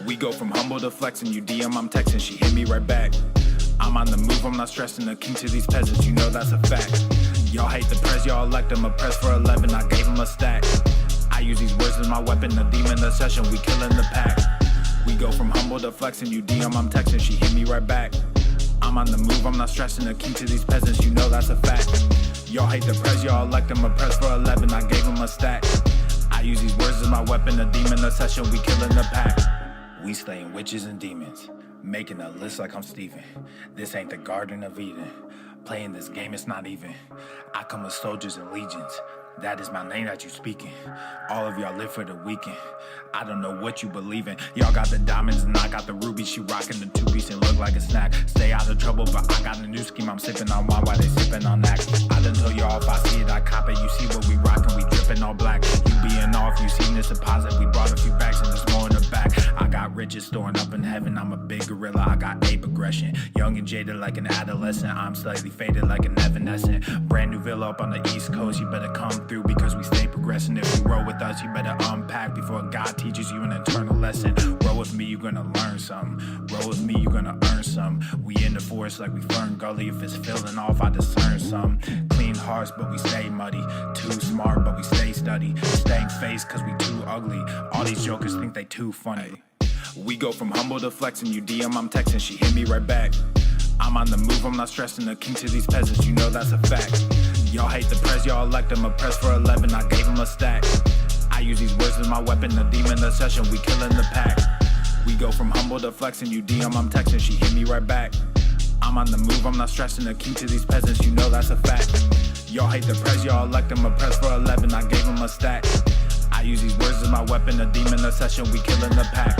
We go from humble to flexing, you DM, I'm texting, she hit me right back. I'm on the move, I'm not stressing, the king to these peasants, you know that's a fact. Y'all hate the press, y'all elect him, a press for 11, I gave him a stack. I use these words as my weapon, the demon, the session, we killing the pack. We go from humble to flexing, you DM, I'm texting, she hit me right back. I'm on the move, I'm not stressing, the king to these peasants, you know that's a fact. Y'all hate the press, y'all elect him, a press for 11, I gave him a stack. I use these words as my weapon, the demon, the session, we killing the pack. We slaying witches and demons, making a list like I'm Steven. This ain't the Garden of Eden. Playing this game, it's not even. I come with soldiers and legions. That is my name that you speaking. All of y'all live for the weekend. I don't know what you believe in. Y'all got the diamonds and I got the rubies. She rocking the two-piece and look like a snack. Stay out of trouble, but I got a new scheme. I'm sipping on wine while they sipping on Axe. I done told y'all if I see it, I cop it. You see what we rockin', we drippin' all black. You being off, you seen this deposit. We brought a few bags and there's more in the back. I got riches storing up in heaven. I'm a big gorilla, I got ape aggression. Young and jaded like an adolescent. I'm slightly faded like an evanescent. Brand new villa up on the East Coast. You better come through because we stay progressing. If you roll with us, you better unpack before God teaches you an eternal lesson. Roll with me, you're gonna learn something. Roll with me, you're gonna earn some. We in the forest like we Fern Gully. If it's feeling off, I discern some. Clean hearts, but we stay muddy. Too smart, but we stay study. Staying face, cause we too ugly. All these jokers think they too funny. We go from humble to flexing, you DM, I'm texting, she hit me right back. I'm on the move, I'm not stressing, the king to these peasants, you know that's a fact. Y'all hate the press, y'all elect him, a press for 11, I gave him a stack. I use these words as my weapon, the demon, the session, we killing the pack. We go from humble to flexing, you DM, I'm texting, she hit me right back. I'm on the move, I'm not stressing, the king to these peasants, you know that's a fact. Y'all hate the press, y'all elect him, a press for 11, I gave him a stack. I use these words as my weapon, the demon, the session, we killing the pack.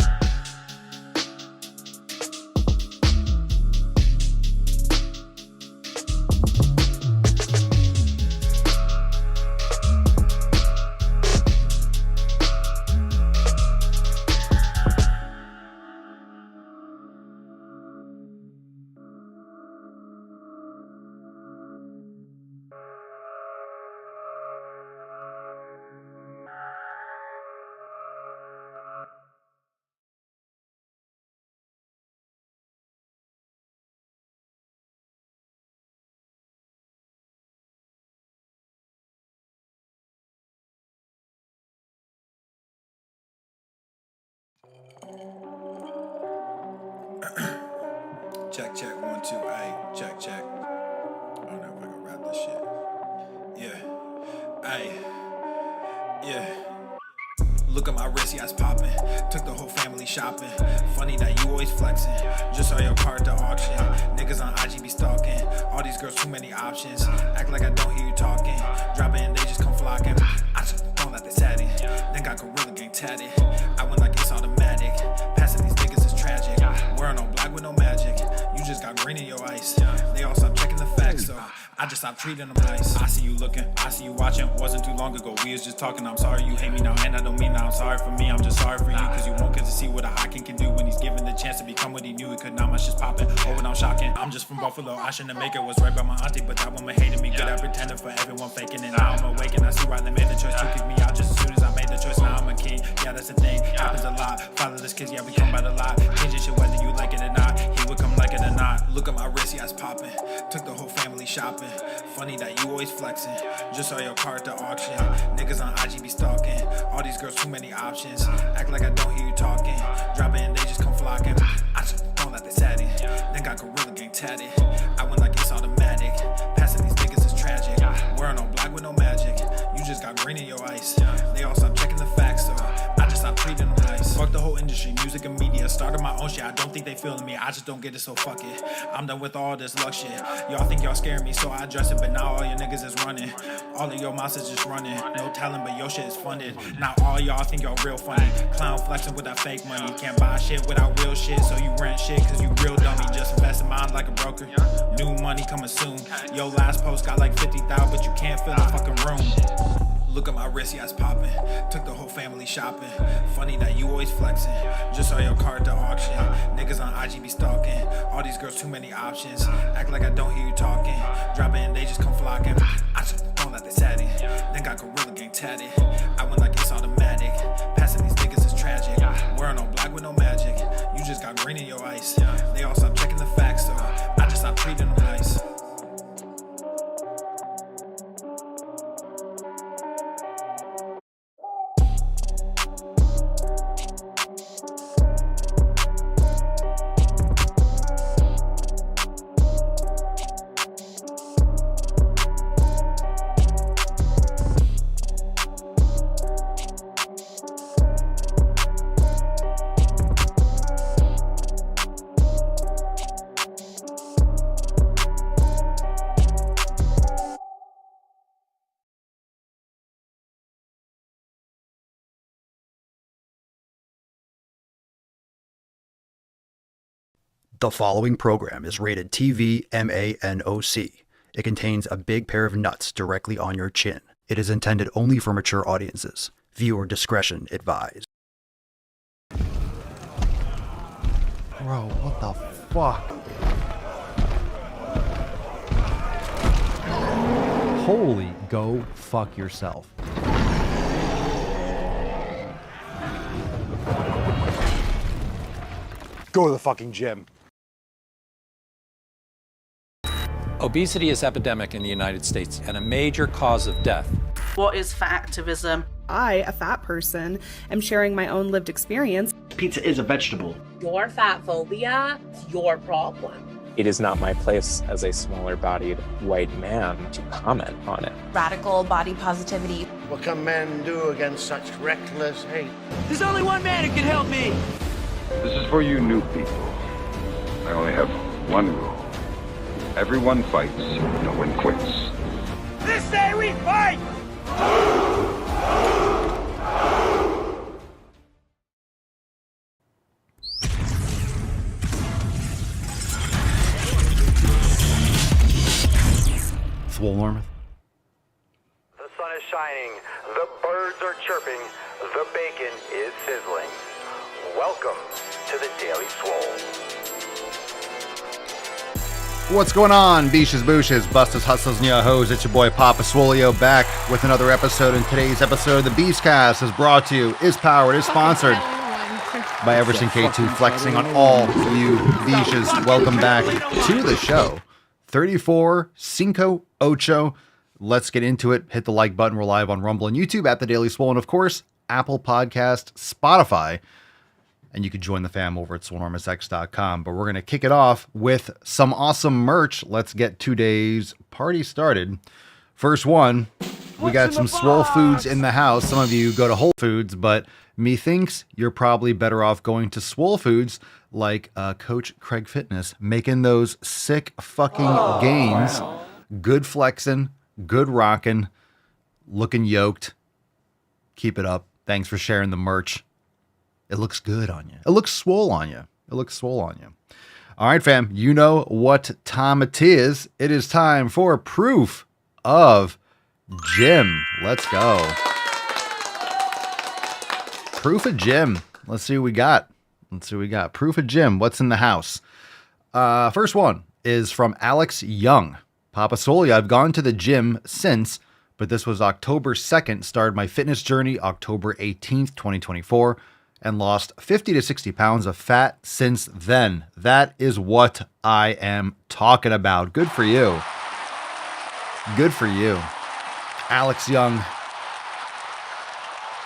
Check, check, 1, 2, ayy, check, check. I don't know if I can rap this shit. Yeah, ayy, yeah. Look at my wrist, yeah, it's poppin'. Took the whole family shopping. Funny that you always flexing. Just saw your car at the auction. Niggas on IG be stalking. All these girls, too many options. Act like I don't hear you talking. Drop it and they just come flocking. I just don't let they sat in. Then got Gorilla Gang tatted. I went like it's automatic. Passing these niggas is tragic. Wearing all black with no magic. You just got green in your ice. They all stop checking the facts, so I just stopped treating them nice. I see you looking, I see you watching. Wasn't too long ago, we was just talking. I'm sorry you hate me now, and I don't mean that I'm sorry for me. I'm just sorry for you, cause you won't get to see what a high king can do when he's given the chance to become what he knew he could. Now my shit's popping, oh and I'm shocking. I'm just from Buffalo, I shouldn't make it. Was right by my auntie, but that woman hated me. Good at pretending for everyone faking it. Now I'm awake and I see why they made the choice to kick me out just as soon as I made the choice. Now I'm a king, yeah that's the thing, happens a lot. Fatherless kids, yeah we come by the lot. Changing shit whether you like it or not. He would come like it or not. Look at my wrist, yeah it's popping. Took the whole family shopping. Funny that you always flexing. Just saw your car at the auction. Niggas on IG be stalking. All these girls, too many options. Act like I don't hear you talking. Drop it and they just come flocking. I just don't let they sat in. Then got Gorilla Gang tatted. I went like it's automatic. Passing these niggas is tragic. Wearing all black with no magic. You just got green in your ice. They all stop checking the facts, so I just stopped treating them nice. Fuck the whole industry, music and media. Started my own shit, I don't think they feeling me. I just don't get it, so fuck it. I'm done with all this luck shit. Y'all think y'all scaring me, so I address it. But now all your niggas is running. All of your mouths is just running. No talent, but your shit is funded. Now all y'all think y'all real funny. Clown flexing with that fake money. Can't buy shit without real shit, so you rent shit cause you real dummy. Just invest in mine like a broker. New money coming soon. Yo last post got like 50,000, but you can't fill a fucking room. Look at my wrist, yeah it's popping. Took the whole family shopping. Funny that you always flexing. Just saw your car at the auction. Niggas on IG be stalking. All these girls, too many options. Act like I don't hear you talking. Drop it and they just come flocking. I just don't let they sat in. Then got Gorilla Gang tatted. I went like it's automatic. Passing these niggas is tragic. Wearing all black with no magic. The following program is rated TV MANOC. It contains a big pair of nuts directly on your chin. It is intended only for mature audiences. Viewer discretion advised. Bro, what the fuck? Holy, go fuck yourself. Go to the fucking gym. Obesity is epidemic in the United States and a major cause of death. What is fat activism? I, a fat person, am sharing my own lived experience. Pizza is a vegetable. Your fat phobia is your problem. It is not my place as a smaller-bodied white man to comment on it. Radical body positivity. What can men do against such reckless hate? There's only one man who can help me. This is for you new people. I only have one rule. Everyone fights, no one quits. This day we fight! Swole Norman. The sun is shining, the birds are chirping, the bacon is sizzling. Welcome to the Daily Swole. What's going on, Beaches, Booshes, Bustas, Hustlers, and Yahos? It's your boy Papa Swolio back with another episode. And today's episode of the Beastcast is brought to you, is powered, is sponsored by Everson K2, flexing on all you Beaches. Welcome back to the show. 34 Cinco Ocho. Let's get into it. Hit the like button. We're live on Rumble and YouTube at The Daily Swole. And of course, Apple Podcast, Spotify. And you can join the fam over at swolenormousx.com. But we're going to kick it off with some awesome merch. Let's get today's party started. First one, we got some Swole Foods in the house. Some of you go to Whole Foods, but methinks you're probably better off going to Swole Foods like Coach Craig Fitness, making those sick fucking gains. Wow. Good flexing, good rocking, looking yoked. Keep it up. Thanks for sharing the merch. It looks good on you. It looks swole on you. It looks swole on you. All right, fam. You know what time it is. It is time for Proof of Jim. Let's go. Proof of Jim. Let's see what we got. Proof of Jim. What's in the house? First one is from Alex Young. Papa Swole, I've gone to the gym since, but this was October 2nd. Started my fitness journey October 18th, 2024. And lost 50 to 60 pounds of fat since then. That is what I am talking about. Good for you. Good for you. Alex Young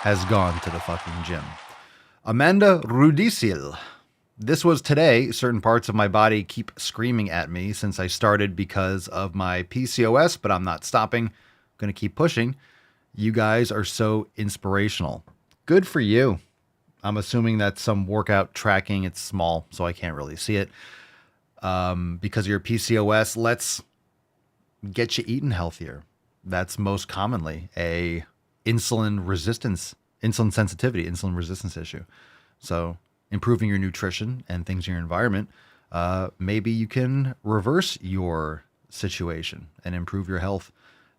has gone to the fucking gym. Amanda Rudicil. This was today. Certain parts of my body keep screaming at me since I started because of my PCOS, but I'm not stopping. I'm going to keep pushing. You guys are so inspirational. Good for you. I'm assuming that's some workout tracking. It's small, so I can't really see it. Because of your PCOS, let's get you eating healthier. That's most commonly a insulin sensitivity, insulin resistance issue. So improving your nutrition and things in your environment, maybe you can reverse your situation and improve your health.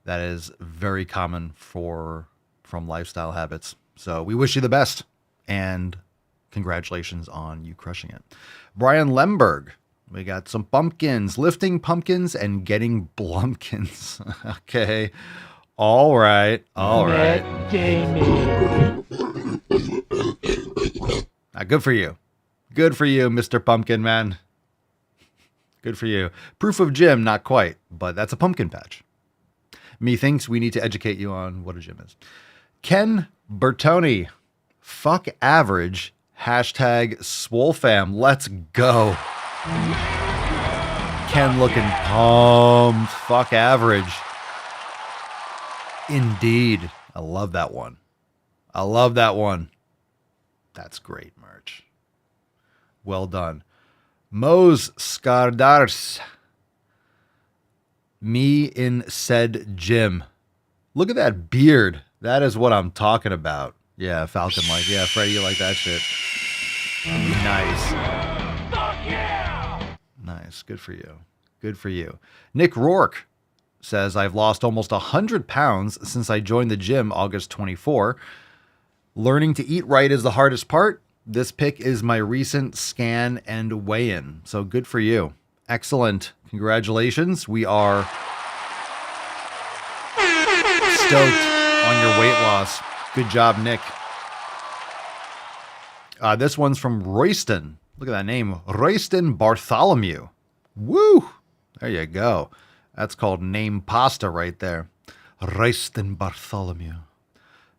That is very common from lifestyle habits. So we wish you the best. And congratulations on you crushing it. Brian Lemberg. We got some pumpkins, lifting pumpkins and getting blumpkins. Okay. All right. Good for you. Good for you, Mr. Pumpkin Man. Good for you. Proof of Jim, not quite, but that's a pumpkin patch. Methinks we need to educate you on what a gym is. Ken Bertoni. Fuck average. Hashtag SwoleFam. Let's go. Ken looking pumped. Fuck average. Indeed. I love that one. That's great merch. Well done. Mose Skardars. Me in said gym. Look at that beard. That is what I'm talking about. Yeah, Falcon like. Yeah, Freddy, you like that shit. Nice. Fuck yeah! Nice. Good for you. Good for you. Nick Rourke says, I've lost almost 100 pounds since I joined the gym August 24. Learning to eat right is the hardest part. This pic is my recent scan and weigh-in. So good for you. Excellent. Congratulations. We are stoked on your weight loss. Good job, Nick. This one's from Royston. Look at that name. Royston Bartholomew. Woo! There you go. That's called name pasta right there. Royston Bartholomew.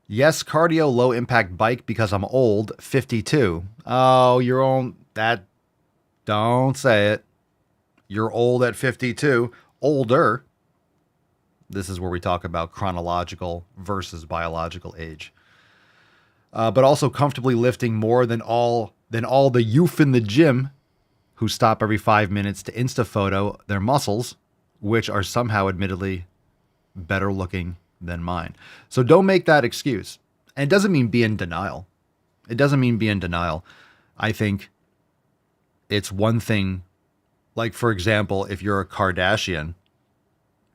Yes, cardio, low impact bike because I'm old, 52. Oh, you're old. Don't say it. You're old at 52. Older. This is where we talk about chronological versus biological age. But also comfortably lifting more than all the youth in the gym who stop every 5 minutes to Insta photo their muscles, which are somehow admittedly better looking than mine. So don't make that excuse. And it doesn't mean be in denial. It doesn't mean be in denial. I think it's one thing, like, for example, if you're a Kardashian,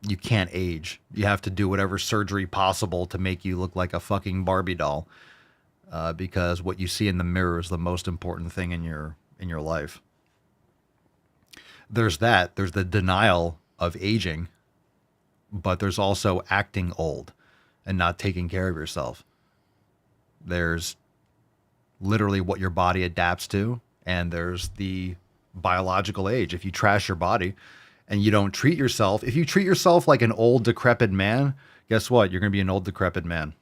you can't age. You have to do whatever surgery possible to make you look like a fucking Barbie doll, because what you see in the mirror is the most important thing in your life. There's that. There's the denial of aging, but there's also acting old and not taking care of yourself. There's literally what your body adapts to, and there's the biological age. If you trash your body and you don't treat yourself, if you treat yourself like an old, decrepit man, guess what? You're going to be an old, decrepit man.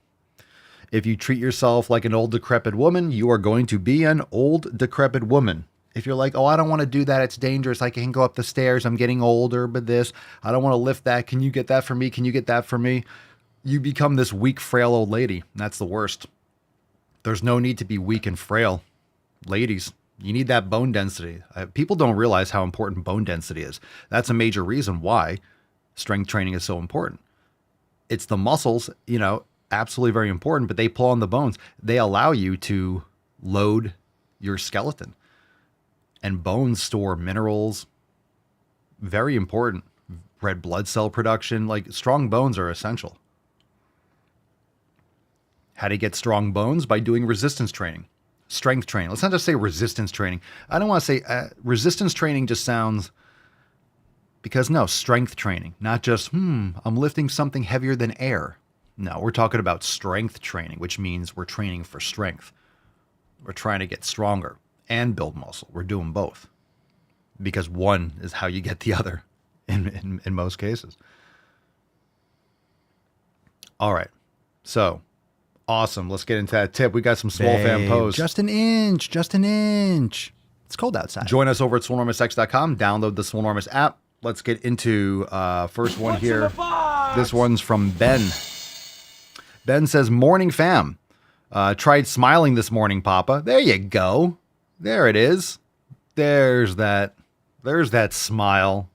If you treat yourself like an old, decrepit woman, you are going to be an old, decrepit woman. If you're like, oh, I don't want to do that, it's dangerous, I can't go up the stairs, I'm getting older, but this, I don't want to lift that, can you get that for me? Can you get that for me? You become this weak, frail old lady. That's the worst. There's no need to be weak and frail. Ladies, you need that bone density. People don't realize how important bone density is. That's a major reason why strength training is so important. It's the muscles, absolutely very important, but they pull on the bones. They allow you to load your skeleton. And bones store minerals. Very important. Red blood cell production. Like, strong bones are essential. How to get strong bones? By doing resistance training. Strength training. Let's not just say resistance training. I don't want to say resistance training just sounds, because no, strength training. Not just, I'm lifting something heavier than air. No, we're talking about strength training, which means we're training for strength. We're trying to get stronger and build muscle. We're doing both, because one is how you get the other in most cases. All right. So awesome. Let's get into that tip. We got some Swole fam posts. Just an inch. It's cold outside. Join us over at swolenormousx.com. Download the Swolenormous app. Let's get into first one here. This one's from Ben. Ben says, morning fam. Tried smiling this morning, Papa. There you go. There it is. There's that smile.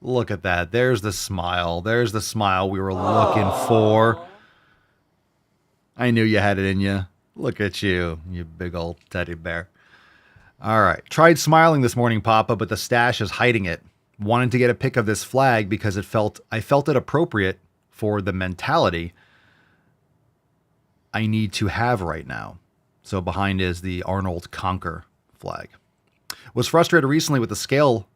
Look at that. There's the smile. There's the smile we were looking for. I knew you had it in you. Look at you, you big old teddy bear. All right. Tried smiling this morning, Papa, but the stash is hiding it. Wanted to get a pic of this flag because I felt it appropriate for the mentality I need to have right now. So behind is the Arnold Conquer flag. Was frustrated recently with the scale.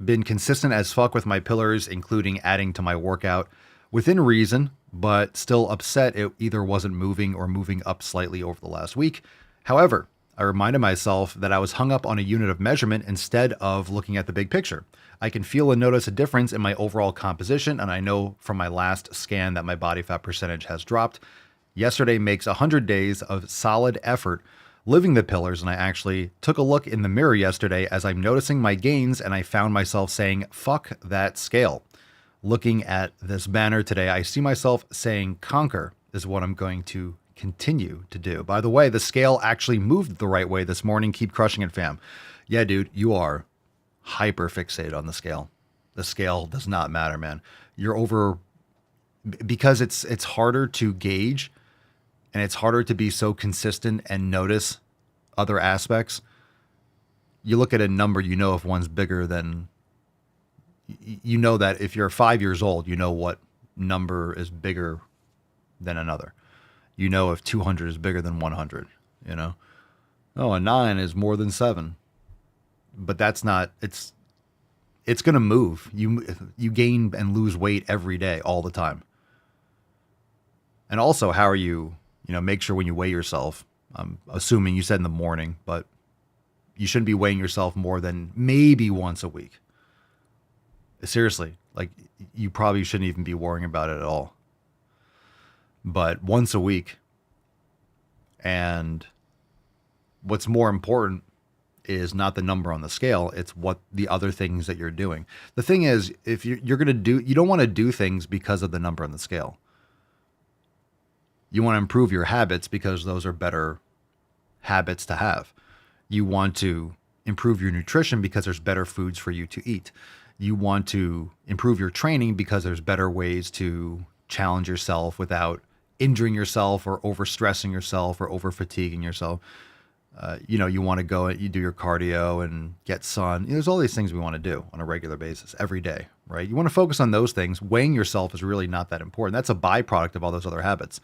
Been consistent as fuck with my pillars, including adding to my workout within reason, but still upset it either wasn't moving or moving up slightly over the last week. However, I reminded myself that I was hung up on a unit of measurement instead of looking at the big picture. I can feel and notice a difference in my overall composition, and I know from my last scan that my body fat percentage has dropped. Yesterday makes 100 days of solid effort living the pillars, and I actually took a look in the mirror yesterday as I'm noticing my gains, and I found myself saying, fuck that scale. Looking at this banner today, I see myself saying conquer is what I'm going to continue to do. By the way, the scale actually moved the right way this morning. Keep crushing it, fam. Yeah, dude, you are hyper fixated on the scale. The scale does not matter, man. You're over, because it's harder to gauge, and it's harder to be so consistent and notice other aspects. you look at a number, you know if one's bigger than, you know that if you're 5 years old, you know what number is bigger than another. You know if 200 is bigger than 100, you know. Oh, a 9 is more than 7. But that's not, it's going to move. You gain and lose weight every day, all the time. And also, how are you, make sure when you weigh yourself, I'm assuming you said in the morning, but you shouldn't be weighing yourself more than maybe once a week. Seriously, like you probably shouldn't even be worrying about it at all. But once a week. And what's more important is not the number on the scale. It's what the other things that you're doing. The thing is, if you're going to do, you don't want to do things because of the number on the scale. You want to improve your habits because those are better habits to have. You want to improve your nutrition because there's better foods for you to eat. You want to improve your training because there's better ways to challenge yourself without injuring yourself or overstressing yourself or over fatiguing yourself. You want to go and you do your cardio and get sun. There's all these things we want to do on a regular basis every day, right? You want to focus on those things. Weighing yourself is really not that important. That's a byproduct of all those other habits.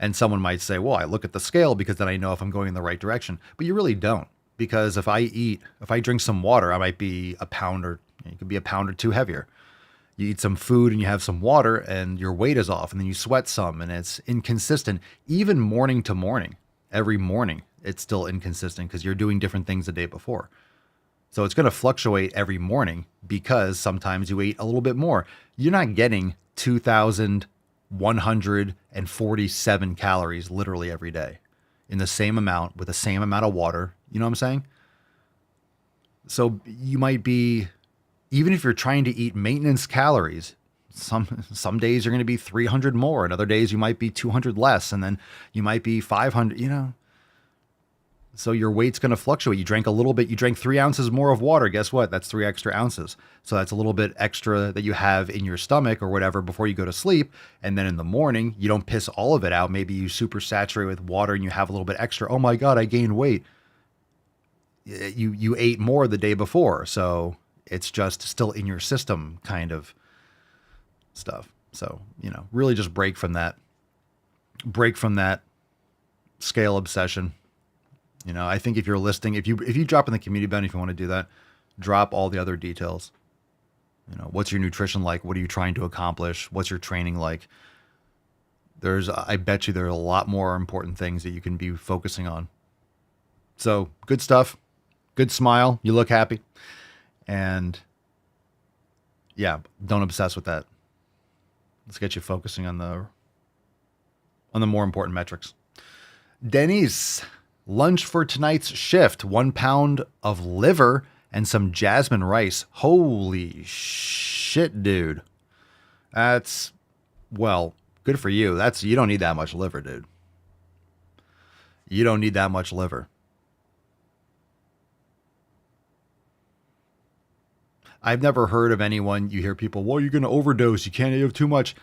And someone might say, well, I look at the scale because then I know if I'm going in the right direction. But you really don't. Because if I drink some water, I might be a pound or you could be a pound or two heavier. You eat some food and you have some water and your weight is off, and then you sweat some and it's inconsistent. Even morning to morning, every morning, it's still inconsistent because you're doing different things the day before. So it's going to fluctuate every morning because sometimes you ate a little bit more. You're not getting 2,147 calories literally every day in the same amount with the same amount of water. You know what I'm saying? So you might be, even if you're trying to eat maintenance calories, some days you're going to be 300 more, and other days you might be 200 less, and then you might be 500, So your weight's going to fluctuate. You drank a little bit, you drank 3 ounces more of water. Guess what? That's 3 extra ounces. So that's a little bit extra that you have in your stomach or whatever before you go to sleep. And then in the morning, you don't piss all of it out. Maybe you super saturate with water and you have a little bit extra. Oh my God, I gained weight. You ate more the day before. So it's just still in your system kind of stuff. So, really just break from that scale obsession. I think if you're listing, if you drop in the community band, if you want to do that, drop all the other details. What's your nutrition like? What are you trying to accomplish? What's your training like? I bet you there are a lot more important things that you can be focusing on. So good stuff, good smile. You look happy. And yeah, don't obsess with that. Let's get you focusing on the more important metrics. Denny's. Lunch for tonight's shift, 1 pound of liver and some jasmine rice. Holy shit, dude. That's, well, good for you. You don't need that much liver, dude. You don't need that much liver. I've never heard of anyone, you hear people, well, you're going to overdose. You can't have too much.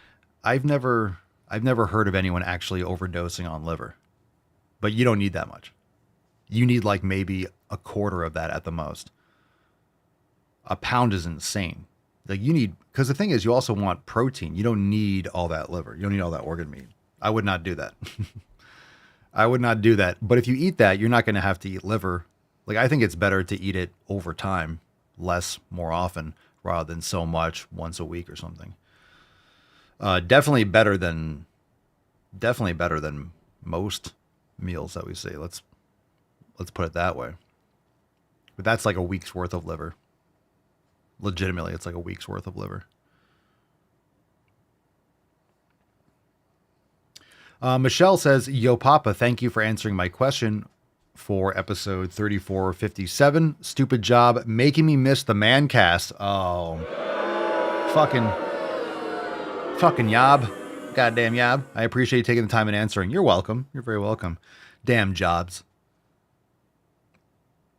I've never heard of anyone actually overdosing on liver. But you don't need that much. You need like maybe a quarter of that at the most. A pound is insane. Like because the thing is, you also want protein. You don't need all that liver. You don't need all that organ meat. I would not do that. I would not do that. But if you eat that, you're not going to have to eat liver. Like, I think it's better to eat it over time, less, more often, rather than so much once a week or something. Definitely better than most meals that we see. Let's put it that way. But that's like a week's worth of liver. Legitimately, it's like a week's worth of liver. Michelle says, Yo Papa, thank you for answering my question for episode 3457. Stupid job making me miss the man cast. Oh, fucking yob. Goddamn yob. I appreciate you taking the time and answering. You're welcome. You're very welcome. Damn jobs.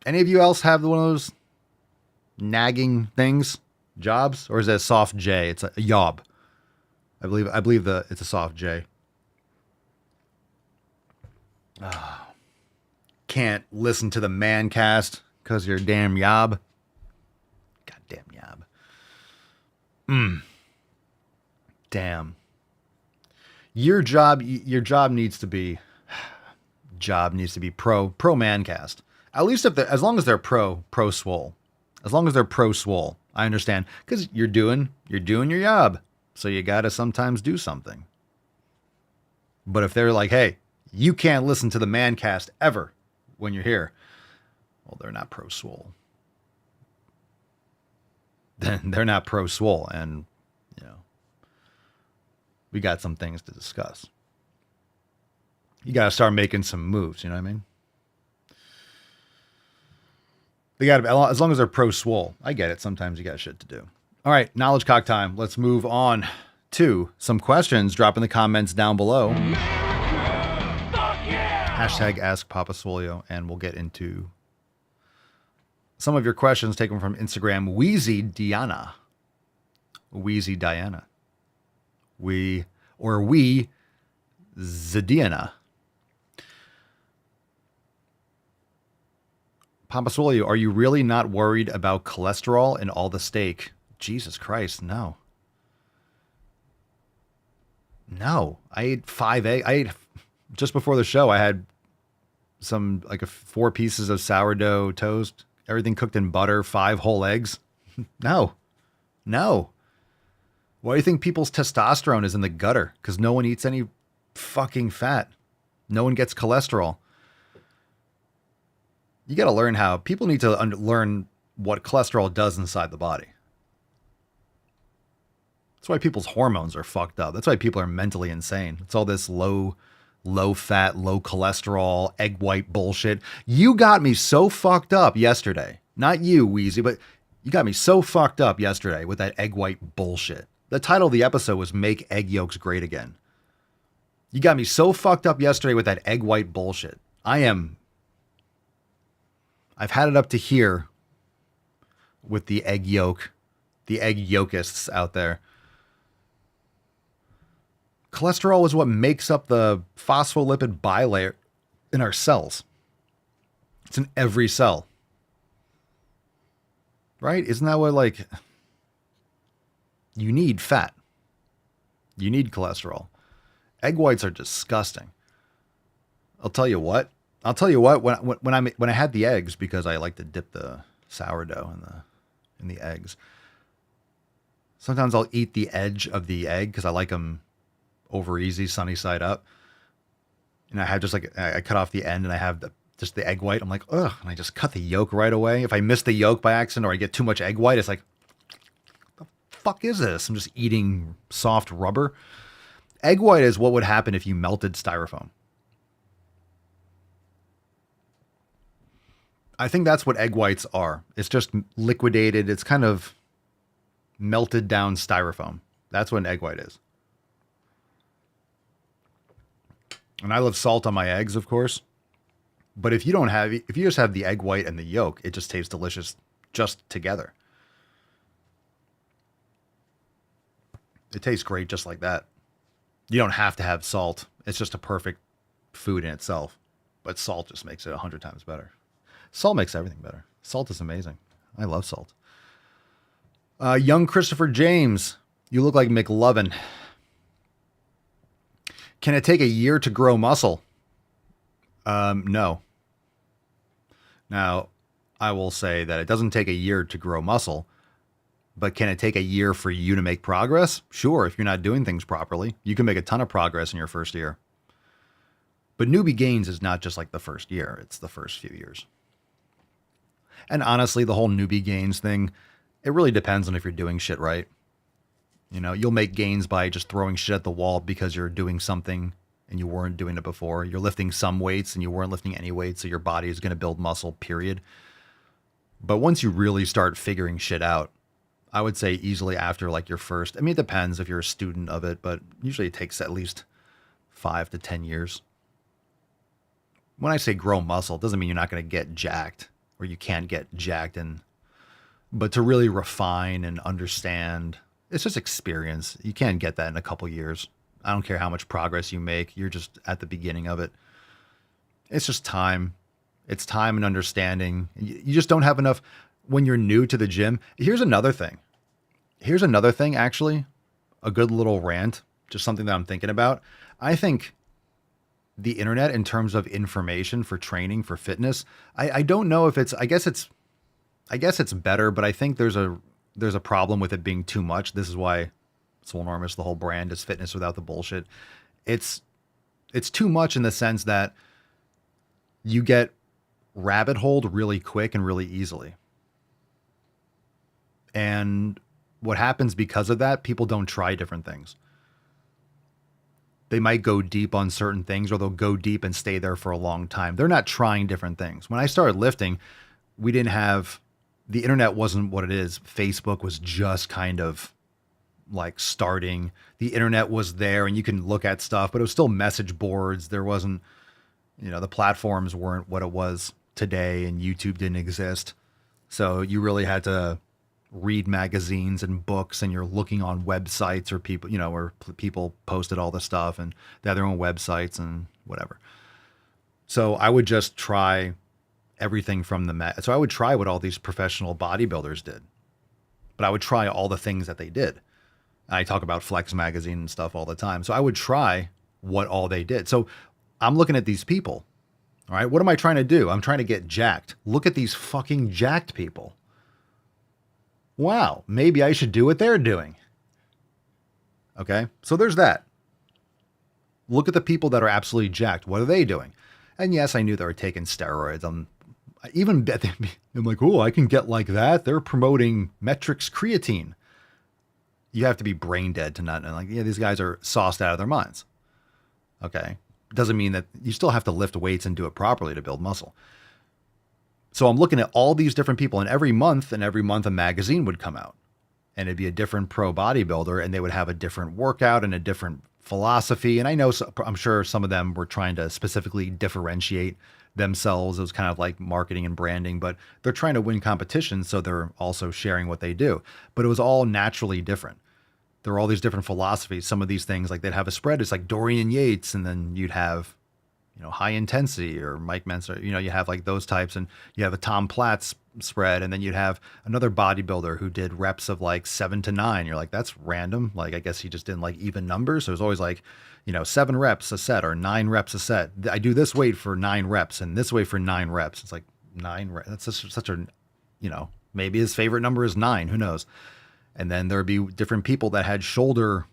Any of you else have one of those nagging things? Jobs? Or is that a soft J? It's a yob. I believe it's a soft J. Can't listen to the man cast because you're a damn yob. Goddamn yob. Damn. Your job needs to be pro mancast. At least as long as they're pro swole. As long as they're pro swole. I understand. Because you're doing your job. So you gotta sometimes do something. But if they're like, hey, you can't listen to the mancast ever when you're here, well, they're not pro swole. Then they're not pro swole, and we got some things to discuss. You got to start making some moves, you know what I mean? They got to, as long as they're pro swole. I get it. Sometimes you got shit to do. All right, knowledge cock time. Let's move on to some questions. Drop in the comments down below. Hashtag Ask Papa Swolio, and we'll get into some of your questions. Take them from Instagram. Wheezy Diana. We Zadiana. Papa Swolio, are you really not worried about cholesterol in all the steak? Jesus Christ, no. No. I ate 5 eggs. Just before the show, I had some, 4 pieces of sourdough toast, everything cooked in butter, 5 whole eggs. No. Why do you think people's testosterone is in the gutter? Because no one eats any fucking fat. No one gets cholesterol. You got to learn how. People need to learn what cholesterol does inside the body. That's why people's hormones are fucked up. That's why people are mentally insane. It's all this low fat, low cholesterol, egg white bullshit. You got me so fucked up yesterday. Not you, Wheezy, but you got me so fucked up yesterday with that egg white bullshit. The title of the episode was Make Egg Yolks Great Again. You got me so fucked up yesterday with that egg white bullshit. I've had it up to here with the egg yolkists out there. Cholesterol is what makes up the phospholipid bilayer in our cells. It's in every cell. Right? Isn't that what, you need fat. You need cholesterol. Egg whites are disgusting. I'll tell you what. When I had the eggs, because I like to dip the sourdough in the eggs. Sometimes I'll eat the edge of the egg because I like them over easy, sunny side up. And I have I cut off the end and I have just the egg white. I'm like, ugh, and I just cut the yolk right away. If I miss the yolk by accident or I get too much egg white, it's like, what the fuck is this? I'm just eating soft rubber. Egg white is what would happen if you melted styrofoam. I think that's what egg whites are. It's just liquidated. It's kind of melted down styrofoam. That's what an egg white is. And I love salt on my eggs, of course. But if you just have the egg white and the yolk, it just tastes delicious just together. It tastes great just like that. You don't have to have salt. It's just a perfect food in itself. But salt just makes it 100 times better. Salt makes everything better. Salt is amazing. I love salt. Young Christopher James, you look like McLovin. Can it take a year to grow muscle? No. Now, I will say that it doesn't take a year to grow muscle, but can it take a year for you to make progress? Sure, if you're not doing things properly. You can make a ton of progress in your first year. But newbie gains is not just like the first year. It's the first few years. And honestly, the whole newbie gains thing, it really depends on if you're doing shit right. You know, you'll make gains by just throwing shit at the wall because you're doing something and you weren't doing it before. You're lifting some weights and you weren't lifting any weights, so your body is going to build muscle, period. But once you really start figuring shit out, I would say easily after like your first, I mean, it depends if you're a student of it, but usually it takes at least 5 to 10 years. When I say grow muscle, it doesn't mean you're not going to get jacked or you can't get jacked, but to really refine and understand, it's just experience. You can't get that in a couple years. I don't care how much progress you make. You're just at the beginning of it. It's just time. It's time and understanding. You just don't have enough when you're new to the gym. Here's another thing. Actually, a good little rant, just something that I'm thinking about. I think the internet, in terms of information for training, for fitness, I don't know if it's, I guess it's better, but I think there's a problem with it being too much. This is why Swole Enormous, the whole brand, is fitness without the bullshit. It's too much in the sense that you get rabbit holed really quick and really easily. And what happens because of that, people don't try different things. They might go deep on certain things, or they'll go deep and stay there for a long time. They're not trying different things. When I started lifting, we didn't have, the internet wasn't what it is. Facebook was just kind of like starting. The internet was there and you can look at stuff, but it was still message boards. There wasn't, the platforms weren't what it was today, and YouTube didn't exist. So you really had to read magazines and books, and you're looking on websites, or people, where people posted all the stuff and they had their own websites and whatever. So I would just try everything from so I would try what all these professional bodybuilders did, but I would try all the things that they did. I talk about Flex magazine and stuff all the time. So I would try what all they did. So I'm looking at these people. All right. What am I trying to do? I'm trying to get jacked. Look at these fucking jacked people. Wow, maybe I should do what they're doing. Okay, so there's that. Look at the people that are absolutely jacked. What are they doing? And yes, I knew they were taking steroids. I'm like, oh, I can get like that. They're promoting Metrics creatine. You have to be brain dead to not know. Like, yeah, these guys are sauced out of their minds. Okay, doesn't mean that you still have to lift weights and do it properly to build muscle. So I'm looking at all these different people, and every month a magazine would come out, and it'd be a different pro bodybuilder, and they would have a different workout and a different philosophy. And I'm sure some of them were trying to specifically differentiate themselves. It was kind of like marketing and branding, but they're trying to win competitions. So they're also sharing what they do, but it was all naturally different. There were all these different philosophies. Some of these things, like they'd have a spread. It's like Dorian Yates, and then you'd have, high intensity, or Mike Menser, you have like those types, and you have a Tom Platz spread, and then you'd have another bodybuilder who did reps of like 7 to 9. You're like, that's random. Like, I guess he just didn't like even numbers. So it was always like, 7 reps a set or 9 reps a set. I do this weight for 9 reps and this weight for 9 reps. It's like 9 reps. That's such a, maybe his favorite number is 9. Who knows? And then there'd be different people that had shoulder,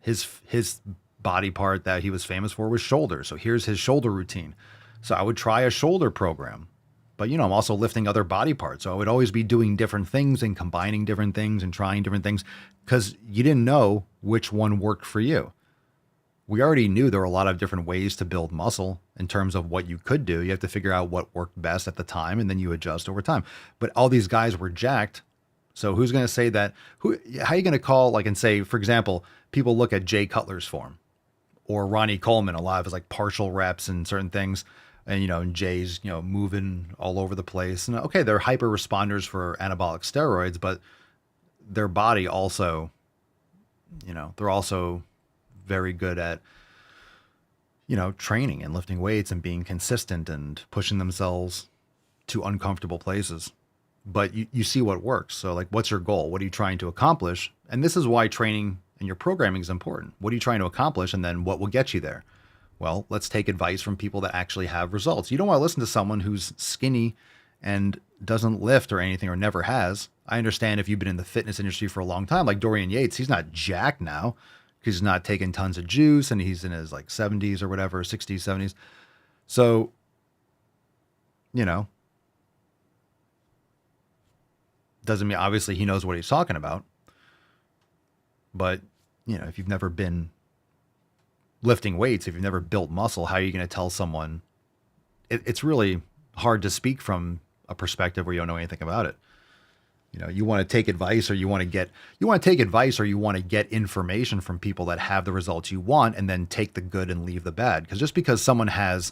his body part that he was famous for was shoulder. So here's his shoulder routine. So I would try a shoulder program, but I'm also lifting other body parts. So I would always be doing different things and combining different things and trying different things, because you didn't know which one worked for you. We already knew there were a lot of different ways to build muscle in terms of what you could do. You have to figure out what worked best at the time, and then you adjust over time. But all these guys were jacked. So who's going to say that? How are you going to call, like, and say, for example, people look at Jay Cutler's form, or Ronnie Coleman, a lot of his like partial reps and certain things. And, and Jay's, moving all over the place. And okay, they're hyper responders for anabolic steroids, but their body also, they're also very good at, training and lifting weights and being consistent and pushing themselves to uncomfortable places. But you see what works. So like, what's your goal? What are you trying to accomplish? And this is why training and your programming is important. What are you trying to accomplish? And then what will get you there? Well, let's take advice from people that actually have results. You don't want to listen to someone who's skinny and doesn't lift or anything, or never has. I understand if you've been in the fitness industry for a long time, like Dorian Yates, he's not jacked now because he's not taking tons of juice, and he's in his like 70s or whatever, 60s, 70s. So, doesn't mean obviously he knows what he's talking about. But, if you've never been lifting weights, if you've never built muscle, how are you going to tell someone? It's really hard to speak from a perspective where you don't know anything about it. You want to take advice, or you want to get information from people that have the results you want, and then take the good and leave the bad. Because just because someone has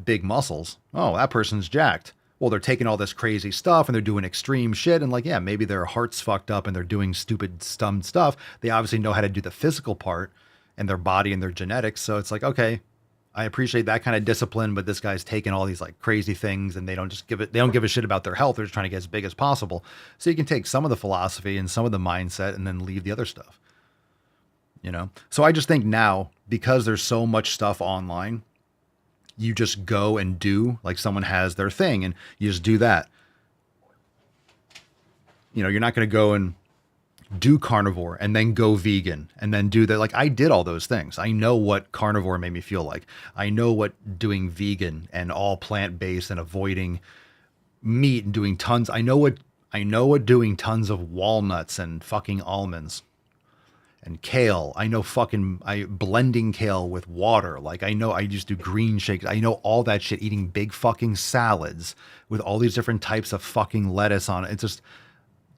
big muscles, oh, that person's jacked. Well, they're taking all this crazy stuff and they're doing extreme shit. And like, yeah, maybe their heart's fucked up and they're doing stupid, dumb stuff. They obviously know how to do the physical part and their body and their genetics. So it's like, okay, I appreciate that kind of discipline, but this guy's taking all these like crazy things and they don't give a shit about their health. They're just trying to get as big as possible. So you can take some of the philosophy and some of the mindset and then leave the other stuff, you know? So I just think now, because there's so much stuff online, you just go and do, like someone has their thing and you just do that. You know, you're not going to go and do carnivore and then go vegan and then do that. Like I did all those things. I know what carnivore made me feel like. I know what doing vegan and all plant-based and avoiding meat and doing tons. I know what doing tons of walnuts and fucking almonds and kale. I know blending kale with water. Like I know I just do green shakes. I know all that shit, eating big fucking salads with all these different types of fucking lettuce on it. It's just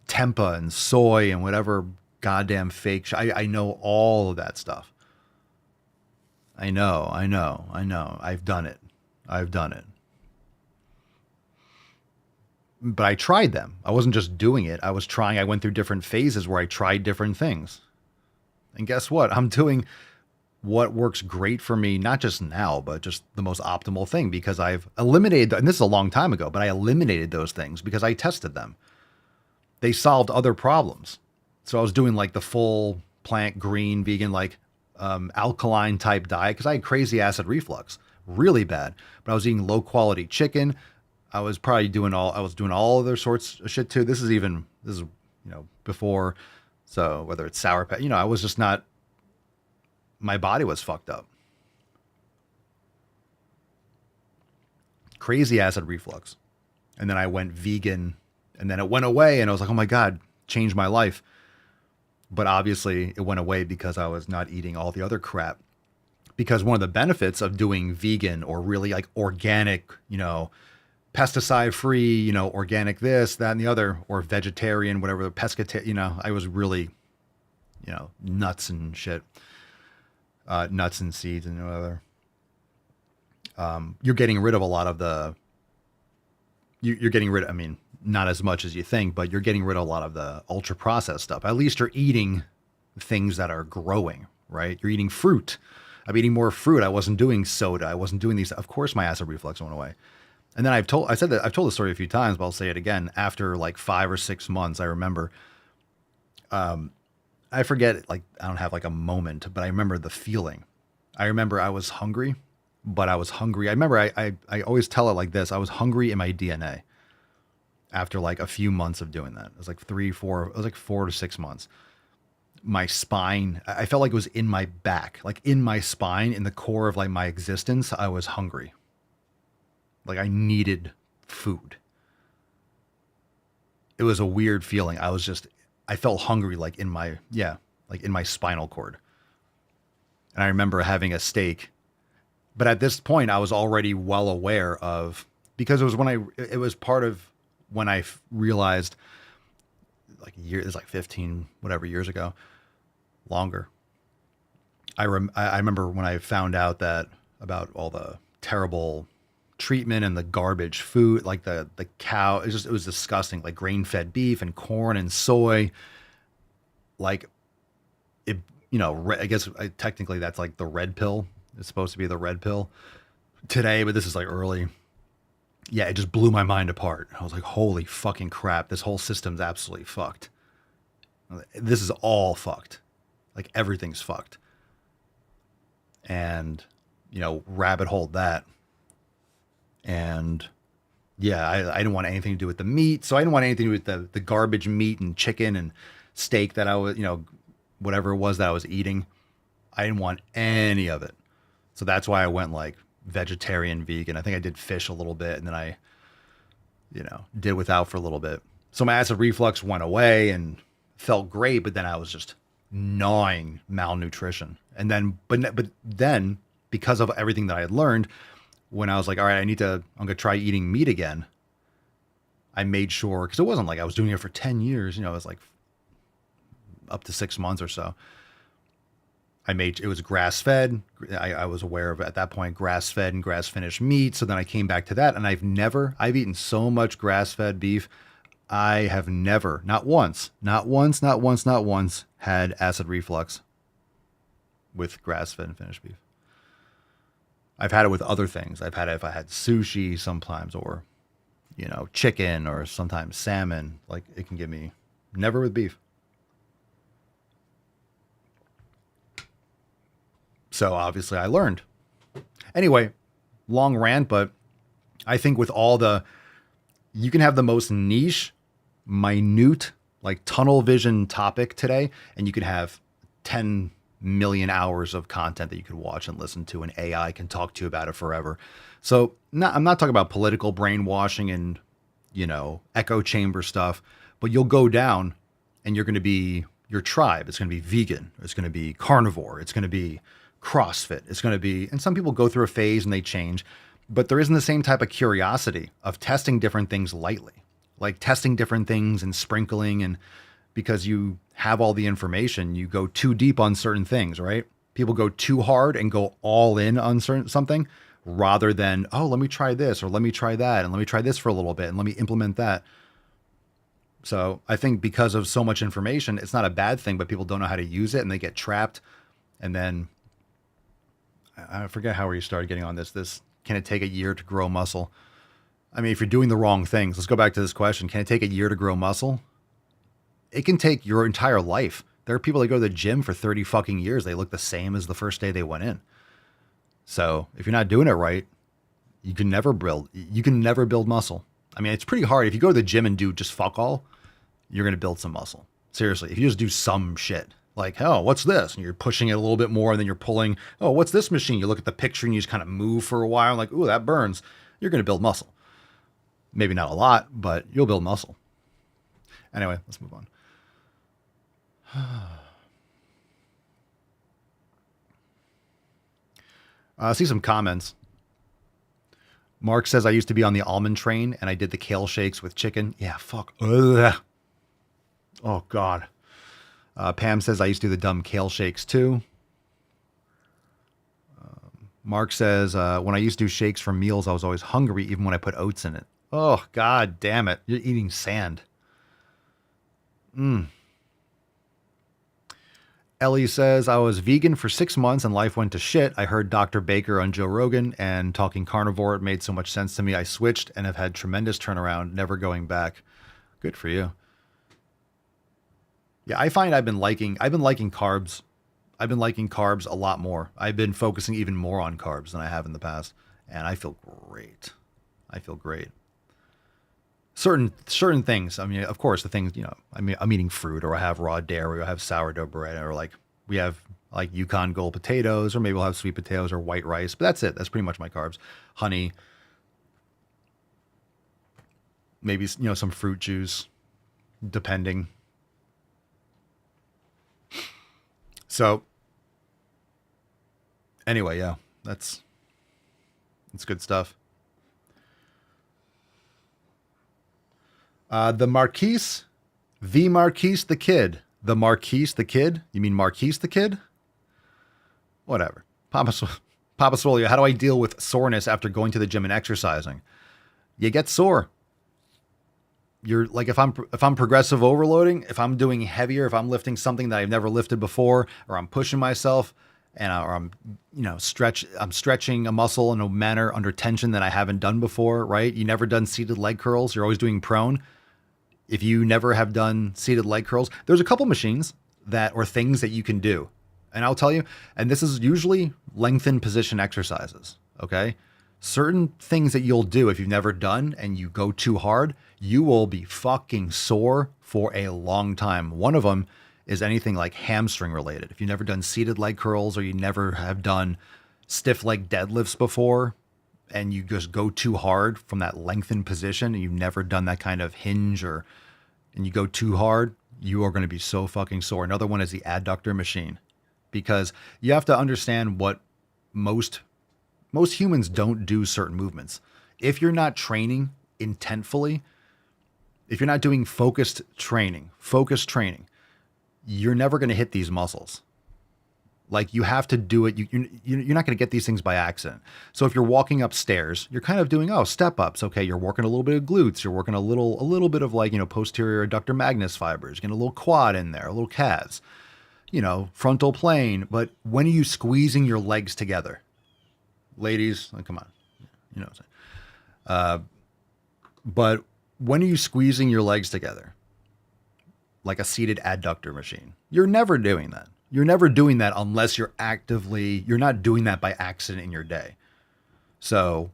tempeh and soy and whatever goddamn fake I know all of that stuff. I know. I've done it. But I tried them. I wasn't just doing it. I was trying. I went through different phases where I tried different things. And guess what? I'm doing what works great for me, not just now, but just the most optimal thing, because I've eliminated, and this is a long time ago, but I eliminated those things because I tested them. They solved other problems. So I was doing like the full plant, green, vegan, like alkaline type diet because I had crazy acid reflux, really bad. But I was eating low quality chicken. I was doing all other sorts of shit too. This is before. So whether it's sour patch, I was just not, my body was fucked up. Crazy acid reflux. And then I went vegan. And then it went away and I was like, oh my God, changed my life. But obviously it went away because I was not eating all the other crap. Because one of the benefits of doing vegan or really like organic, pesticide free, organic this, that, and the other, or vegetarian, whatever, pescatarian, I was really, nuts and shit, nuts and seeds and whatever. You're getting rid of a lot of you're getting rid of, not as much as you think, but you're getting rid of a lot of the ultra processed stuff. At least you're eating things that are growing, right? You're eating fruit. I'm eating more fruit. I wasn't doing soda. I wasn't doing these. Of course, my acid reflux went away. And then I've told the story a few times, but I'll say it again. After like 5 or 6 months, I remember, I forget, like, I don't have like a moment, but I remember the feeling. I remember I was hungry, but I was hungry. I remember I always tell it like this. I was hungry in my DNA. After like a few months of doing that, it was like 4 to 6 months. My spine, I felt like it was in my back, like in my spine, in the core of like my existence. I was hungry. Like I needed food. It was a weird feeling. I felt hungry, like in my spinal cord. And I remember having a steak, but at this point I was already well aware of, because it was part of when I realized, like it's like 15 whatever years ago, longer. I remember when I found out that about all the terrible treatment and the garbage food, like the cow, it was disgusting, like grain-fed beef and corn and soy. Like it, I guess technically that's like the red pill. It's supposed to be the red pill today, but this is like early. Yeah, it just blew my mind apart. I was like, holy fucking crap. This whole system's absolutely fucked. This is all fucked. Like everything's fucked. And, rabbit hole that. And yeah, I didn't want anything to do with the meat. So I didn't want anything to do with the garbage meat and chicken and steak that I was, whatever it was that I was eating. I didn't want any of it. So that's why I went like vegetarian, vegan. I think I did fish a little bit, and then I, did without for a little bit. So my acid reflux went away and felt great, but then I was just gnawing malnutrition. And then, but then because of everything that I had learned, when I was like, all right, I'm going to try eating meat again. I made sure, because it wasn't like I was doing it for 10 years, it was like up to 6 months or so. It was grass fed. I was aware of, at that point, grass fed and grass finished meat. So then I came back to that, and I've eaten so much grass fed beef. I have never, not once, had acid reflux with grass fed and finished beef. I've had it with other things. I've had it if I had sushi sometimes, or, you know, chicken, or sometimes salmon. Like, it can give me, never with beef. So obviously I learned. Anyway, long rant, but I think with all you can have the most niche, minute, like tunnel vision topic today, and you could have 10 million hours of content that you could watch and listen to, and AI can talk to you about it forever. So I'm not talking about political brainwashing and, you know, echo chamber stuff, but you'll go down and you're going to be your tribe. It's going to be vegan. It's going to be carnivore. It's going to be CrossFit. It's going to be, and some people go through a phase and they change, but there isn't the same type of curiosity of testing different things lightly, like testing different things and sprinkling. And because you have all the information, you go too deep on certain things, right? People go too hard and go all in on something rather than, oh, let me try this, or let me try that, and let me try this for a little bit, and let me implement that. So I think because of so much information, it's not a bad thing, but people don't know how to use it and they get trapped. And then I forget how we started getting on this. Can it take a year to grow muscle? I mean, if you're doing the wrong things, let's go back to this question. Can it take a year to grow muscle? It can take your entire life. There are people that go to the gym for 30 fucking years. They look the same as the first day they went in. So if you're not doing it right, you can never build muscle. I mean, it's pretty hard. If you go to the gym and do just fuck all, you're going to build some muscle. Seriously. If you just do some shit, like, oh, what's this? And you're pushing it a little bit more, and then you're pulling, oh, what's this machine? You look at the picture and you just kind of move for a while, like, ooh, that burns. You're going to build muscle. Maybe not a lot, but you'll build muscle. Anyway, let's move on. I see some comments. Mark says, I used to be on the almond train and I did the kale shakes with chicken. Yeah, fuck. Ugh. Oh, God. Pam says, I used to do the dumb kale shakes too. Mark says, when I used to do shakes for meals, I was always hungry even when I put oats in it. Oh, God damn it. You're eating sand. Ellie says, I was vegan for 6 months and life went to shit. I heard Dr. Baker on Joe Rogan and talking carnivore. It made so much sense to me. I switched and have had tremendous turnaround, never going back. Good for you. Yeah, I find I've been liking carbs. I've been liking carbs a lot more. I've been focusing even more on carbs than I have in the past. And I feel great. I feel great. Certain things. I mean, of course, the things, you know, I mean, I'm eating fruit, or I have raw dairy, or I have sourdough bread, or like we have like Yukon Gold potatoes, or maybe we'll have sweet potatoes or white rice. But that's it. That's pretty much my carbs. Honey, maybe, you know, some fruit juice, depending. So anyway, yeah, that's good stuff. The Marquise the Kid. The Marquise the Kid? You mean Marquise the Kid? Whatever. Papa Swole, how do I deal with soreness after going to the gym and exercising? You get sore. You're like, if I'm progressive overloading, if I'm doing heavier, if I'm lifting something that I've never lifted before, or I'm pushing myself, and or I'm, you know, I'm stretching a muscle in a manner under tension that I haven't done before, right? You never done seated leg curls. You're always doing prone. If you never have done seated leg curls, there's a couple machines or things that you can do. And I'll tell you, and this is usually lengthened position exercises. Okay. Certain things that you'll do if you've never done and you go too hard, you will be fucking sore for a long time. One of them is anything like hamstring related. If you've never done seated leg curls, or you never have done stiff leg deadlifts before, and you just go too hard from that lengthened position, and you've never done that kind of hinge, and you go too hard, you are going to be so fucking sore. Another one is the adductor machine, because you have to understand what most humans don't do certain movements. If you're not training intentfully, if you're not doing focused training, you're never going to hit these muscles. Like, you have to do it. You're not going to get these things by accident. So if you're walking upstairs, you're kind of doing, step ups. Okay. You're working a little bit of glutes. You're working a little bit of, like, you know, posterior adductor magnus fibers, getting a little quad in there, a little calves, you know, frontal plane. But when are you squeezing your legs together? ladies, like, come on, you know what I'm saying. But when are you squeezing your legs together like a seated adductor machine? You're never doing that. You're never doing that unless you're not doing that by accident in your day. So